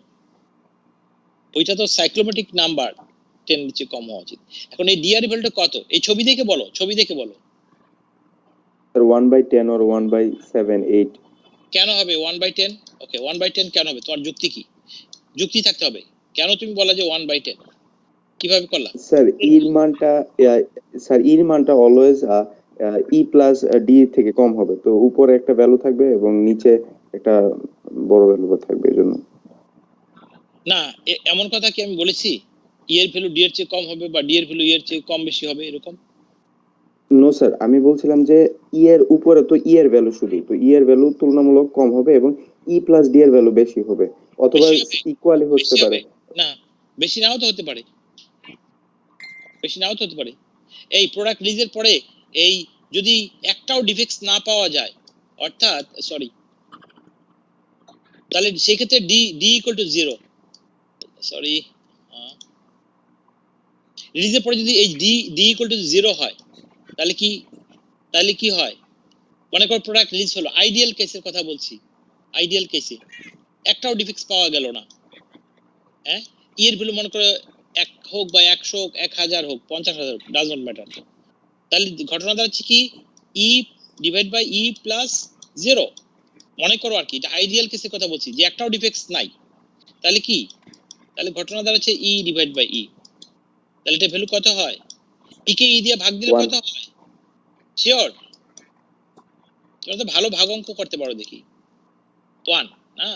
ওইটা তো সাইক্লোমেট্রিক নাম্বার 10 এর চেয়ে কম হওয়া উচিত। এখন এই ডিআরই ভ্যালুটা কত? এই ছবি দেখে বলো, ছবি দেখে বলো। Sir 1/10 or 1/7, 8। কেন হবে 1/10? ওকে, 1/10 কেন হবে? তোমার যুক্তি কি? যুক্তি থাকতে হবে, কেন তুমি বলা যে 1/10? কিভাবে করলা? স্যার এর মানটা অলওয়েজ ই প্লাস ডি থেকে কম হবে, তো উপরে একটা ভ্যালু থাকবে এবং নিচে একটা বড় ভ্যালু থাকবে, এজন্য। না, এমন কথা কি আমি বলেছি ই এর ভ্যালু ডি এর চেয়ে কম হবে বা ডি এর ভ্যালু ই এর চেয়ে কম বেশি হবে এরকম? নো স্যার, আমি বলছিলাম যে ই এর উপরে তো ই এর ভ্যালু শুধু, তো ই এর ভ্যালু তুলনামূলক কম হবে এবং ই প্লাস ডি এর ভ্যালু বেশি হবে, অথবা বেশি হবে? ইকুয়ালি হতে বেশি পারে। হবে না, বেশি নাও তো হতে পারে, বেশি নাও তো হতে পারে। এই প্রোডাক্ট রিলিজের পরে এই যদি একটাও ডিফেক্টস না পাওয়া যায়, অর্থাৎ সরি, তাহলে সেই ক্ষেত্রে D D equal to 0, sorry, রিলিজের পরে যদি এই ডি ডি ইকুয়াল টু 0 হয়, তাহলে কি হয়? মনে করো প্রোডাক্ট রিলিজ হলো, আইডিয়াল কেসের কথা বলছি, আইডিয়াল কেসে একটাও ডিফেক্টস পাওয়া গেল না, হ্যাঁ, ই এর ভ্যালু মনে করো 1 হোক বা 100 হোক, 1000 হোক, 50,000 হোক, ডাজ নট ম্যাটার। তাহলে ঘটনা দাঁড়াচ্ছে কি? E divide by E plus 0। মনে করো আর কি, এটা আইডিয়াল কেসের কথা বলছি যে একটাও ডিফেক্টস নাই, তাহলে কি? তাহলে ঘটনা দাঁড়াচ্ছে ই ডিভাইড বাই ই। তাহলে এটা ভ্যালু কত হয়? ই কে ই দিয়ে ভাগ দিলে কত হয়? শিওর? তোমরা তো ভালো ভাগ অঙ্ক করতে পারো দেখি। 1 না?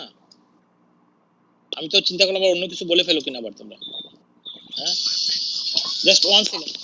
আমি তো চিন্তা করলাম অন্য কিছু বলে ফেলো কিনা আবার তোমরা। হ্যাঁ, জাস্ট 1 সেকেন্ড।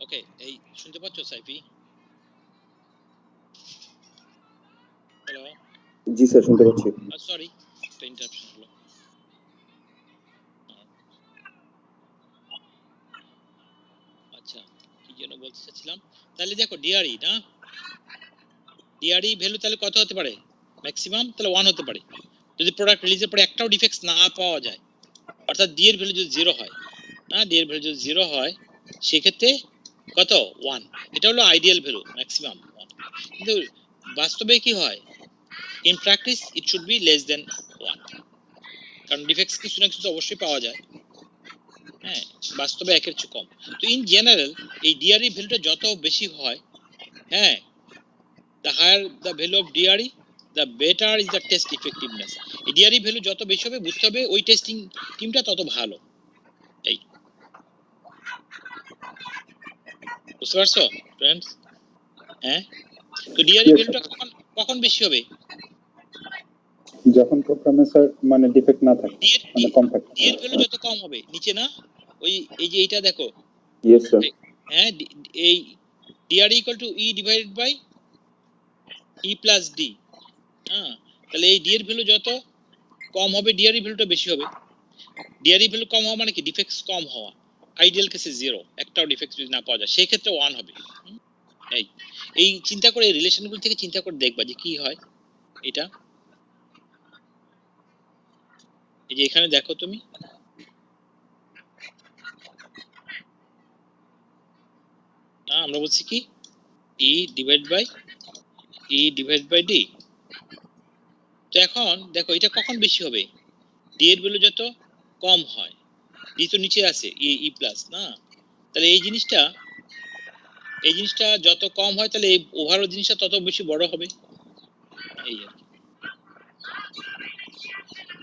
ওকে, এই শুনতে পাচ্ছ সাইফি? হ্যালো? জি স্যার, শুনতে পাচ্ছি। সরি, একটা ইন্টারাপশন হলো। আচ্ছা, কি যেন বলতে চাচ্ছিলাম। তাহলে দেখো ডিআরই, না, ডিআরই ভ্যালু তাহলে কত হতে পারে? ম্যাক্সিমাম তাহলে 1 হতে পারে যদি প্রোডাক্ট রিলিজের পরে একটাও ডিফেক্টস না পাওয়া যায়, অর্থাৎ ডি এর ভ্যালু যদি 0 হয়, না, ডি এর ভ্যালু যদি 0 হয়, সেক্ষেত্রে কত? 1। এটা হলো আইডিয়াল ভ্যালু, ম্যাক্সিমাম 1। কিন্তু বাস্তবে কি হয়? In practice it should be less দেন 1, কারণ ডিফেক্টস কিছু না কিছু অবশ্যই পাওয়া যায়, হ্যাঁ, বাস্তবে একের চেয়ে কম। তো ইন জেনারেল এই ডিআরই ভ্যালুটা যত বেশি হয়, হ্যাঁ, the higher the value of DRE, the better is the test effectiveness. এই ডিআরই ভ্যালু যত বেশি হবে, বুঝতে হবে ওই টেস্টিং টিমটা তত ভালো। এই বুঝতে পারছো ফ্রেন্ডস? হ্যাঁ, তো ডিআরই Yes, ভ্যালুটা কখন কখন বেশি হবে? যখন প্রোগ্রামে স্যার মানে ডিফেক্ট না থাকে, মানে কম থাকে। ডি এর ভ্যালু যত কম হবে, নিচে না, ওই এই যে এইটা দেখো, ইয়েস স্যার। হ্যাঁ, এই DR equal to E divided by E plus D. হ্যাঁ, তাহলে এই ডি এর ভ্যালু যত কম হবে, ডিআর এর ভ্যালুটা বেশি হবে। ডিআর এর ভ্যালু কম হওয়া মানে কি? ডিফেক্টস কম হওয়া। আইডিয়াল কেসে 0, একটাও ডিফেক্ট যদি না পাওয়া যায়, সেই ক্ষেত্রে 1 হবে। এই চিন্তা করে, এই রিলেশনগুলো থেকে চিন্তা করে দেখবা যে কি হয়। এটা এই যে এখানে দেখো তুমি, আমরা বলছি কি ই ডিভাইড বাই ডি। তো এখন দেখো এটা কখন বেশি হবে? ডি এর ভ্যালু যত কম হয়, ডি তো নিচে আছে, ই প্লাস না, তাহলে এই জিনিসটা যত কম হয়, তাহলে এই ওভারঅল জিনিসটা তত বেশি বড় হবে। এই আর কি।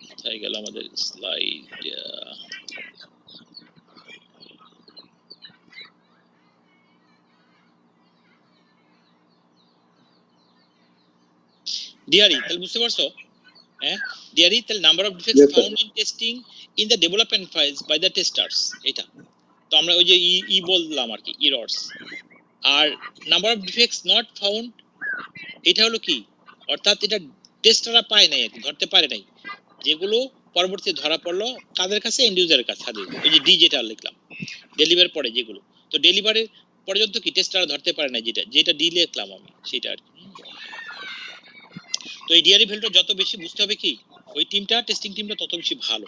কোথায় গেল আমাদের স্লাইড? ডিআরই তাহলে বুঝতে পারছো? হ্যাঁ, ডিআরই তাহলে number of defects Yes, sir. Found in testing in the development phase by the testers. এটা তো আমরা ওই যে ই বললাম আর কি, এরর্স। আর number of defects not found, এটা হলো কি, অর্থাৎ এটা টেস্টাররা পায় নাই আর কি, ধরতে পারে নাই, যেগুলো পরবর্তীতে ধরা পড়লো কাদের কাছে? এন্ড ইউজারের কাছে। ওই যে ডি যেটা লিখলাম, ডেলিভার পরে যেগুলো, তো ডেলিভারির পর্যন্ত কি টেস্টাররা ধরতে পারে না, যেটা ডি লিখলাম আমি, সেটা আর কি। তো এই ডিআরই ভ্যালুটা যত বেশি, বুঝতে হবে কি ওই টিমটা, টেস্টিং টিমটা তত বেশি ভালো।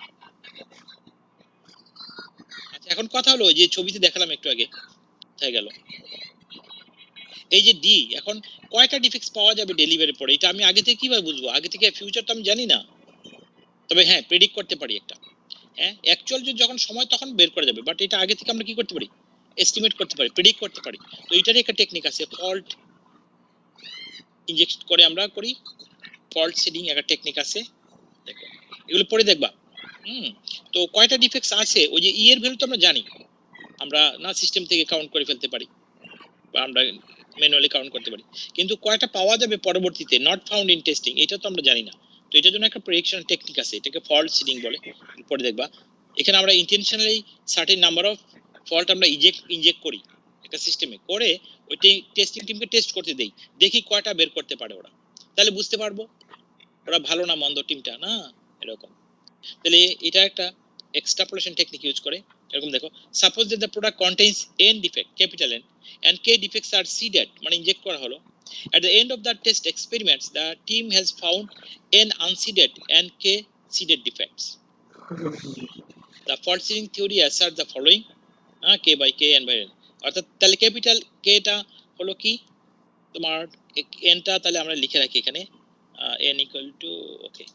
আচ্ছা, এখন কথা হলো যে ছবিতে দেখালাম একটু আগে, হয়ে গেল এই যে ডি, এখন কয়টা ডিফেক্টস পাওয়া যাবে ডেলিভারির পরে, এটা আমি আগে থেকে কিভাবে বুঝবো? আগে থেকে ফিউচার তো আমি জানি না, তবে হ্যাঁ প্রেডিক্ট করতে পারি একটা। হ্যাঁ, অ্যাকচুয়াল যখন সময় তখন বের করা যাবে, বাট এটা আগে থেকে আমরা কি করতে পারি? এস্টিমেট করতে পারি, প্রেডিক্ট করতে পারি। তো এটারই একটা টেকনিক আছে, ফল্ট ইনজেক্ট করে আমরা করি, ফল্ট সিডিং একটা টেকনিক আছে, দেখো এগুলো পড়ে দেখবা। তো কয়টা ডিফেক্টস আছে, ওই যে ই এর ভ্যালু তো আমরা জানি, আমরা না সিস্টেম থেকে কাউন্ট করে ফেলতে পারি, বা আমরা ম্যানুয়ালি কাউন্ট করতে পারি, কিন্তু কয়টা পাওয়া যাবে পরবর্তীতে নট ফাউন্ড ইন টেস্টিং, এটা তো আমরা জানি না। তো এটার জন্য একটা প্রেডিকশন টেকনিক আছে, এটাকে ফল্ট সিডিং বলে, পরে দেখবা। এখানে আমরা intentionally certain number of fault আমরা ইনজেক্ট করি একটা সিস্টেমে, করে ওই টেস্টিং টিমকে টেস্ট করতে দেই, দেখি কয়টা বের করতে পারে ওরা, তাহলে বুঝতে পারবো ওরা ভালো না মন্দ টিমটা, না এরকম। তাহলে এটা একটা এক্সট্রাপোলেশন টেকনিক ইউজ করে। এরকম দেখো, suppose that the product contains n defect, capital N, and k defects are seeded, মানে ইনজেক্ট করা হলো। At the end of the test experiments, the team has found n unseeded and k seeded defects. The fault seeding theory asserts the following: k by k n by n, অর্থাৎ তাহলে capital k টা হলো কি তোমার, n টা তাহলে আমরা লিখে রাখি এখানে n equal to, ওকে,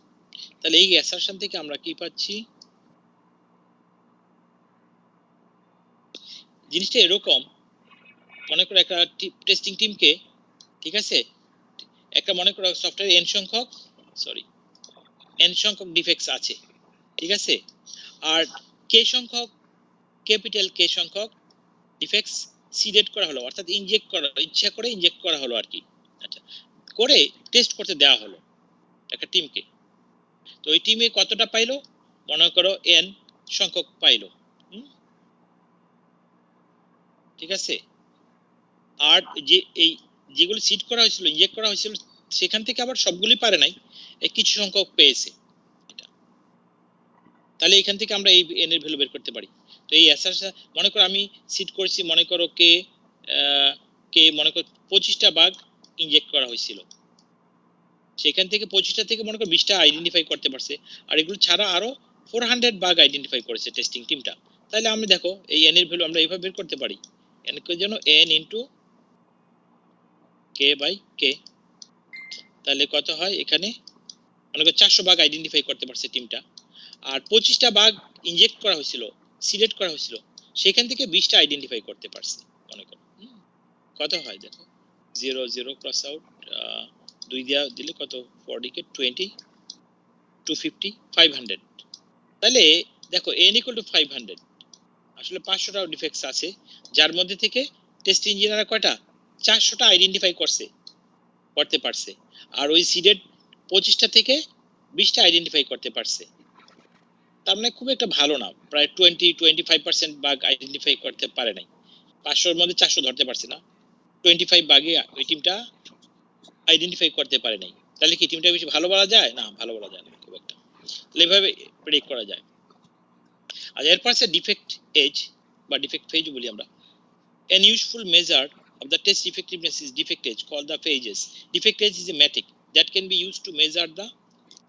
তাহলে এই অ্যাসারশন থেকে আমরা কি পাচ্ছি? জিনিসটা এরকম, মনে করো একটা টেস্টিং টিমকে, ঠিক আছে, একটা মনে করো সফটওয়্যার n সংখ্যক ডিফেক্টস আছে, ঠিক আছে, আর কে সংখ্যক, ক্যাপিটাল কে সংখ্যক ডিফেক্টস সিডেড করা হলো, অর্থাৎ ইনজেক্ট করা, ইচ্ছা করে ইনজেক্ট করা হলো আর কি। আচ্ছা, করে টেস্ট করতে দেওয়া হলো একটা টিমকে। তো ওই টিমে কতটা পাইলো? মনে করো n সংখ্যক পাইলো, ঠিক আছে। আর যে এই যেগুলো সিড করা হয়েছিল, ইনজেক্ট করা হয়েছিল, সেখান থেকে আবার সবগুলি পারে নাই, কিছু সংখ্যক পেয়েছে। তাহলে এখান থেকে আমরা এই n এর ভ্যালু বের করতে পারি। তো এই অ্যাসারশন, মনে করো আমি সিড করেছি, মনে করো কে মনে করো 25টা বাগ ইনজেক্ট করা হয়েছিল, সেখান থেকে 25টা থেকে মনে করো 20টা আইডেন্টিফাই করতে পারছে, আর এগুলো ছাড়া আরো 400 বাগ আইডেন্টিফাই করেছে টেস্টিং টিমটা। তাহলে আমি দেখো এই n এর ভ্যালু আমরা এইভাবে বের করতে পারি, n এর জন্য n into k by k, তাহলে কত হয়? এখানে মনে করো 400 বাগ আইডেন্টিফাই করতে পারছে টিমটা, আর 25টা বাগ ইনজেক্ট করা হয়েছিল, সিলেক্ট করা হয়েছিল সেখান থেকে 20টা আইডেন্টিফাই করতে পারছে মনে করো কত হয় দেখো 0 0 ক্রস আউট 2 দিয়া দিলে কত 40 কে 20 250 500 তাহলে দেখো n equal to 500 আসলে 500টা ডিফেক্টস আছে যার মধ্যে থেকে টেস্ট ইঞ্জিনিয়াররা কয়টা 400টা আইডেন্টিফাই করতে পারছে আর ওই সিডেড 25টা থেকে 20টা আইডেন্টিফাই করতে পারছে তার মানে খুব একটা ভালো না প্রায় 25% বাগ আইডেন্টিফাই করতে পারে নাই 500 এর মধ্যে 400 ধরতে পারছে না 25 বাগে ওই টিমটা আইডেন্টিফাই করতে পারে নাই তাহলে কি টিমটা বেশি ভালো বলা যায় না ভালো বলা যায় না খুব একটা তাহলে এইভাবে প্রেডিক্ট করা যায় আর এরপর আছে ডিফেক্ট এজ বা ডিফেক্ট ফেজ বলি আমরা an useful measure of the test effectiveness is defect age called the phases defect age is a metric that can be used to measure the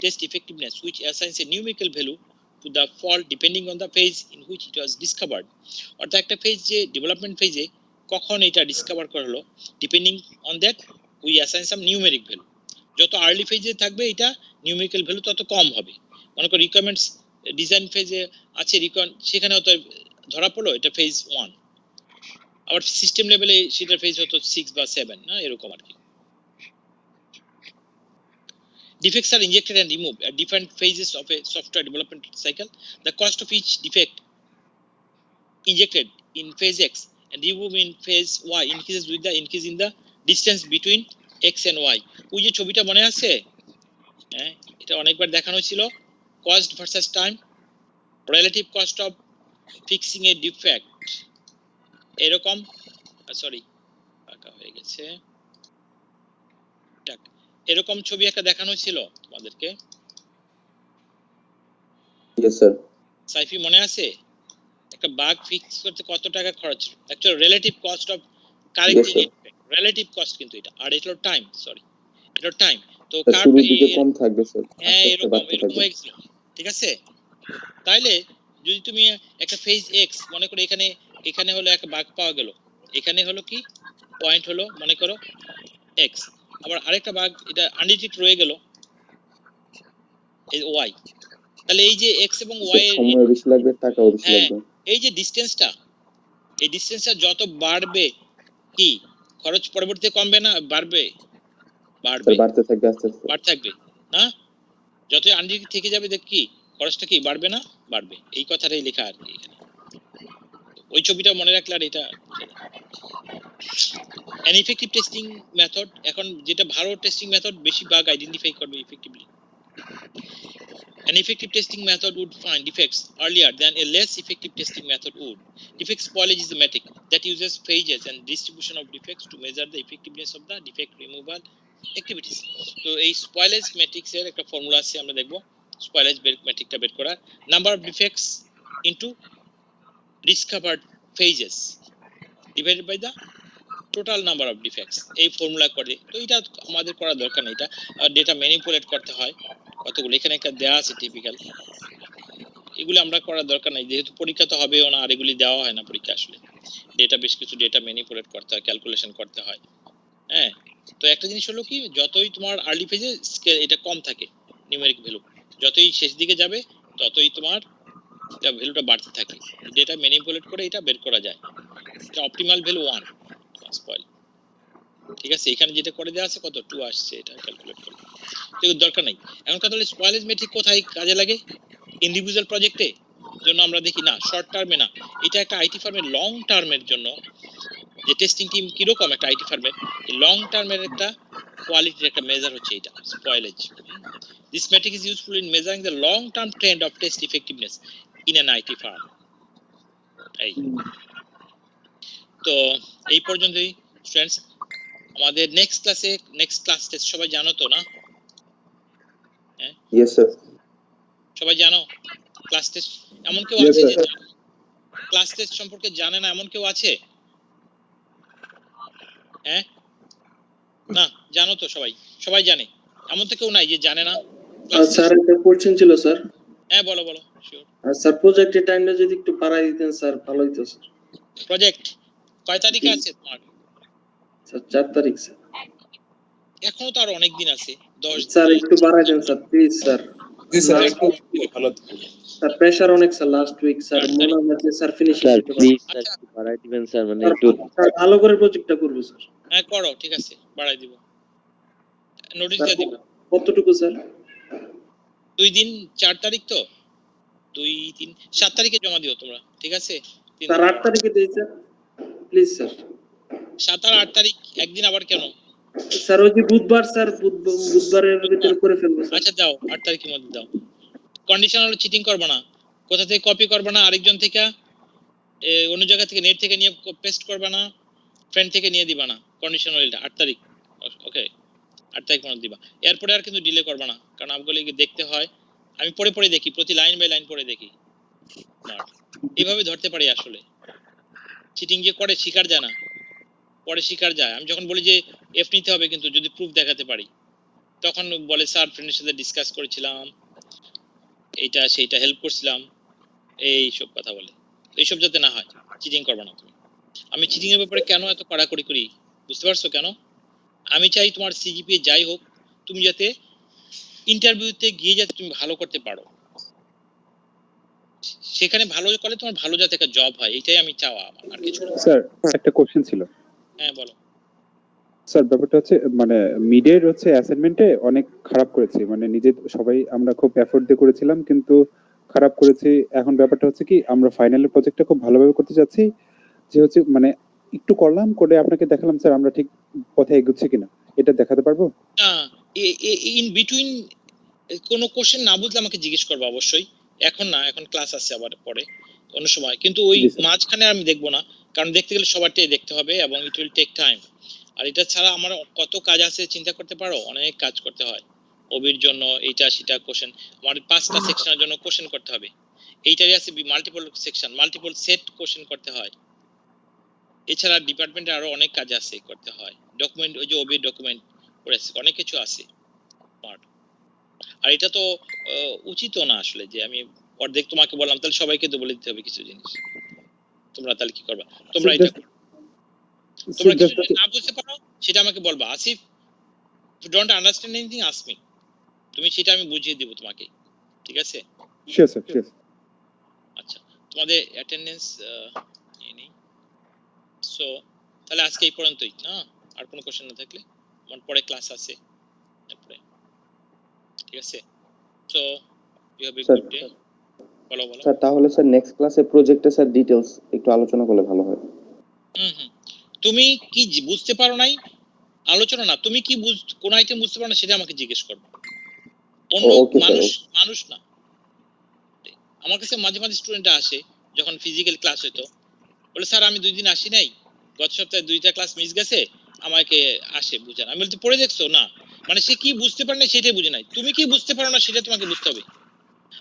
test effectiveness which assigns a numerical value to the fault depending on the phase in which it was discovered অর্থাৎ একটা phase যে development ফেজে কখন এটা discover করা হলো depending on that we assign some numeric value যত early ফেজে থাকবে এটা নিউমেরিক্যাল ভ্যালু তত কম হবে মনে করো রিকোয়ারমেন্টস ডিজাইন ফেজে আছে সেখানে হয়তো ধরা পড়লো এটা ফেজ 1 আবার সিস্টেম লেভেলে সেটা ফেজ হতো 6 বা 7 না এরকম আর কি defects are injected and removed at different phases of a software development cycle the cost of each defect injected in phase x and removed in phase y increases with the increase in the distance between x and y ওই যে ছবিটা মনে আছে হ্যাঁ এটা অনেকবার দেখানো ছিল cost versus time relative cost of fixing a defect এরকম সরি আঁকা হয়ে গেছে এরকম ছবি একটা দেখানো ছিল তোমাদেরকে ইয়েস স্যার সাইফি মনে আছে একটা বাগ ফিক্স করতে কত টাকা খরচ actually relative cost of correcting it relative cost কিন্তু এটা আর এটা হলো টাইম সরি এটা টাইম তো শুরুর দিকে কম থাকবে স্যার হ্যাঁ এরকম হয়ে গেছিল ঠিক আছে তাইলে যদি তুমি একটা ফেজ এক্স মনে করো এখানে হলো একটা বাগ পাওয়া গেল এখানে হলো কি পয়েন্ট হলো মনে করো এক্স আবার আরেকটা বাগ এটা আনডিটেক্ট রয়ে গেল এই ওয়াই তাহলে এই যে এক্স এবং ওয়াই এর সময় বেশি লাগবে টাকাও বেশি লাগবে এই যে ডিসটেন্সটা এই ডিসটেন্সটা যত বাড়বে কি খরচ পরবর্তীতে কমবে না বাড়বে বাড়তে থাকবে আস্তে আস্তে বাড়তে থাকবে না যত আনডিটেক্ট থেকে যাবে দেখ কি খরচটা কি বাড়বে না বাড়বে এই কথাটাই লেখা আর কি এখানে ওই ছবিটা মনে রাখলে আর এটা an effective testing method এখন যেটা ভালো টেস্টিং মেথড বেশি বাগ আইডেন্টিফাই করবে effectively an effective testing method would find defects earlier than a less effective testing method would defect spoilage is a metric that uses phases and distribution of defects to measure the effectiveness of the defect removal activities তো এই spoilage matrix এর একটা formula আছে আমরা দেখব spoilage মেট্রিকটা বের করা number of defects into discovered phases divided by the total number of defects এই ফর্মুলা করে তো এটা আমাদের করা দরকার না এটা ডেটা ম্যানিপুলেট করতে হয় কতগুলো এখানে একটা দেয়া আছে টিপিক্যাল এগুলো আমরা করা দরকার নাই যেহেতু পরীক্ষা তো হবেও না আর এগুলি দেওয়া হয় না পরীক্ষা আসলে ডেটা বেশ কিছু ডেটা ম্যানিপুলেট করতে হয় ক্যালকুলেশন করতে হয় হ্যাঁ তো একটা জিনিস হলো কি যতই তোমার আর্লি ফেজে স্কেল এটা কম থাকে নিউমেরিক ভ্যালু যতই শেষ দিকে যাবে ততই তোমার এটা ভ্যালুটা বাড়তে থাকে ডেটা ম্যানিপুলেট করে এটা বের করা যায় এটা অপটিমাল ভ্যালু 1 স্পয়েল ঠিক আছে এখানে যেটা করে দেওয়া আছে কত 2 আসছে এটা ক্যালকুলেট করলে তো দরকার নাই এখন কথা হলো স্পয়েলেজ মেট্রিক কোথায় কাজে লাগে ইন্ডিভিজুয়াল প্রজেক্টে জন্য আমরা দেখি না শর্ট টার্মে না এটা একটা আইটি ফার্মের লং টার্মের জন্য যে টেস্টিং টিম কি রকম একটা আইটি ফার্মের এই লং টার্মের একটা কোয়ালিটির একটা মেজার হচ্ছে এটা spoilage this metric is useful in measuring the long term trend of test effectiveness in an IT firm এই তো এই পর্যন্তই স্টুডেন্টস আমাদের নেক্সট ক্লাস টেস্ট সবাই জানো তো না ইয়েস স্যার সবাই জানো ক্লাস টেস্ট এমন কেউ Yes, আছে sir. যে ক্লাস টেস্ট সম্পর্কে জানে না এমন কেউ আছে হ্যাঁ না জানো তো সবাই জানে এমন তো কেউ নাই যে জানে না স্যার একটা কোশ্চেন ছিল স্যার হ্যাঁ বলো শিওর স্যার প্রজেক্টের টাইমটা যদি একটু বাড়াই দিতেন স্যার ভালো হতো স্যার প্রজেক্ট কয় তারিখে আছে তোমার স্যার 4 তারিখ স্যার এখনো তো আর অনেক দিন আছে 10 স্যার একটু বাড়াই দেন স্যার প্লিজ স্যার জি স্যার Last একটু ভালো হতো। স্যার প্রেসার অনেক স্যার লাস্ট উইক স্যার মনে হয় যে স্যার ফিনিশিং স্যার দিতে পারবো প্লিজ স্যার একটু বাড়াই দিবেন স্যার, মানে একটু স্যার ভালো করে প্রজেক্টটা করবো স্যার হ্যাঁ করো, ঠিক আছে, বাড়াই দিব, নোটিশ স্যার দিয়ে দিব। কতটুকু স্যার 2 দিন, 4 তারিখ তো, 2, 3, 7 তারিখে জমা দিও তোমরা, ঠিক আছে? 3 স্যার দিন 8 তারিখে দিই স্যার প্লিজ স্যার 7 আর 8 তারিখ একদিন আবার কেন? স্যার ওই যে বুধবার স্যার বুধবারের ভিতরে করে ফেলবো স্যার আচ্ছা দাও, 8 তারিখের মধ্যে দাও। কন্ডিশন হলো চিটিং করবে না, কোথা থেকে কপি করবে না, আরেকজন থেকে অন্য জায়গা থেকে নেট থেকে নিয়ে পেস্ট করবে না, ফ্রেন্ড থেকে নিয়ে দিবা না। কন্ডিশন হলো 8 তারিখ, ওকে? 8 তারিখ মধ্যে দিবা। এরপরে আর কিন্তু ডিলে করবে না, কারণ আমগুলো দেখতে হয়, আমি পড়ে পড়ে দেখি, প্রতি লাইন বাই লাইন পড়ে দেখি। এইভাবে ধরতে পারি আসলে। চিটিং যে করে শিকার যায় না, পরে শিকার যায়। আমি যখন বলি যে এফ নিতে হবে, কিন্তু যদি প্রুফ দেখাতে পারি, তখন বলে স্যার ফ্রেন্ডের সাথে ডিসকাস করেছিলাম, এইটা সেইটা হেল্প করছিলাম, এই সব কথা বলে। এইসব যাতে না হয়, চিটিং করবে না তুমি। আমি চিটিং এর ব্যাপারে কেন এত কড়াকড়ি করি বুঝতে পারছো কেন? আমি চাই তোমার সিজিপিএ যাই হোক, তুমি যাতে ইন্টারভিউতে গিয়ে যাতে তুমি ভালো করতে পারো, সেখানে ভালো করলে তোমার ভালো যাতে একটা জব হয়, এটাই আমি চাওয়া আমার, আর কিছু না। স্যার একটা কোশ্চেন ছিল হ্যাঁ বলো। স্যার, ব্যাপারটা হচ্ছে মানে মিডের হচ্ছে অ্যাসাইনমেন্টে অনেক খারাপ করেছি, মানে নিজে সবাই আমরা খুব এফোর্ট দিয়ে করেছিলাম কিন্তু খারাপ করেছি। এখন ব্যাপারটা হচ্ছে কি, আমরা ফাইনালের প্রজেক্টটা খুব ভালোভাবে করতে চাচ্ছি, যে হচ্ছে মানে একটু করলাম, করে আপনাকে দেখালাম স্যার আমরা ঠিক পথে এগোচ্ছি কিনা, এটা দেখাতে পারবো? না, ইন বিটুইন কোনো কোশ্চেন না বুঝলে আমাকে জিজ্ঞেস করবো অবশ্যই। এখন না, এখন ক্লাস আছে আবার পরে অন্য সময়, কিন্তু ওই জি স্যার। মাঝখানে আমি দেখবো না, কারণ দেখতে গেলে সবারটাই দেখতে হবে এবং ইট উইল টেক টাইম। আর এটা ছাড়া আমার কত কাজ আছে চিন্তা করতে পারো, অনেক কাজ করতে হয় ওবির জন্য, এইটা সেটা কোশ্চেন, আমার 5টা সেকশনের জন্য কোশ্চেন করতে হবে, এইটারই আছে multiple section, multiple set question করতে হয়। এছাড়া ডিপার্টমেন্টে আরো অনেক কাজ আছে করতে হয়, ডকুমেন্ট, ওই যে ওবির ডকুমেন্ট করেছে, অনেক কিছু আছে। আর এটা তো উচিত না আসলে যে আমি অর্ধেক তোমাকে বললাম, তাহলে সবাইকে তো বলে দিতে হবে কিছু জিনিস, তোমরা তাহলে কি করবা? তোমরা এটা তোমরা কিছু যদি না বুঝতে পারো সেটা আমাকে বলবা, Asif if you don't understand anything ask me, তুমি সেটা আমি বুঝিয়ে দিব তোমাকে, ঠিক আছে? Sure sir, sure. আচ্ছা, তোমাদের অ্যাটেন্ডেন্স নিয়ে নেই, সো তাহলে আজকে এই পর্যন্তই না? আর কোনো কোশ্চেন না থাকলে আমার পরে ক্লাস আছে তারপরে, ঠিক আছে? So you have a sir, good day. বলো বলো। স্যার তাহলে স্যার নেক্সট ক্লাসে প্রজেক্টে স্যার ডিটেইলস একটু আলোচনা করলে ভালো হয়। তুমি কি বুঝতে পারো নাই, আলোচনা না, তুমি কি কোন আইটেম বুঝতে পারো না সেটা আমাকে জিজ্ঞেস করবে, অন্য ওকে স্যার, মানুষ না। আমার কাছে মাঝে মাঝে স্টুডেন্টরা আসে যখন ফিজিক্যাল ক্লাস হইতো, বলে স্যার আমি 2 দিন আসি নাই, গত সপ্তাহে 2টা ক্লাস মিস গেছে, আমাকে আসে বুঝান। আমি বলতে পড়ে দেখছো না, মানে সে কি বুঝতে পারে না সেটাই বুঝে নাই, তুমি কি বুঝতে পারো না সেটা তোমাকে বুঝতে হবে।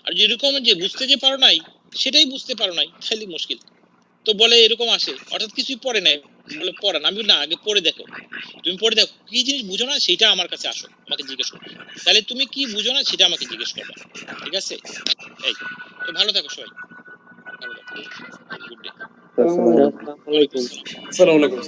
আর যেরকম যে বুঝতে যে পারো নাই সেটাই বুঝতে পারো নাই, তাহলে মুশকিল। তো বলে এরকম আসে, অর্থাৎ কিছুই পড়ে নাই, বলে পড়ান। আমি বলি না, আগে পড়ে দেখো, তুমি পড়ে দেখো কি জিনিস বুঝো না সেটা আমার কাছে আসো, আমাকে জিজ্ঞেস করো, তাহলে তুমি কি বুঝো না সেটা আমাকে জিজ্ঞেস করবে, ঠিক আছে? এই তো, ভালো থাকো সবাই, ভালো থাকো, গুড ডে। আসসালামু আলাইকুম। আসসালামু আলাইকুম।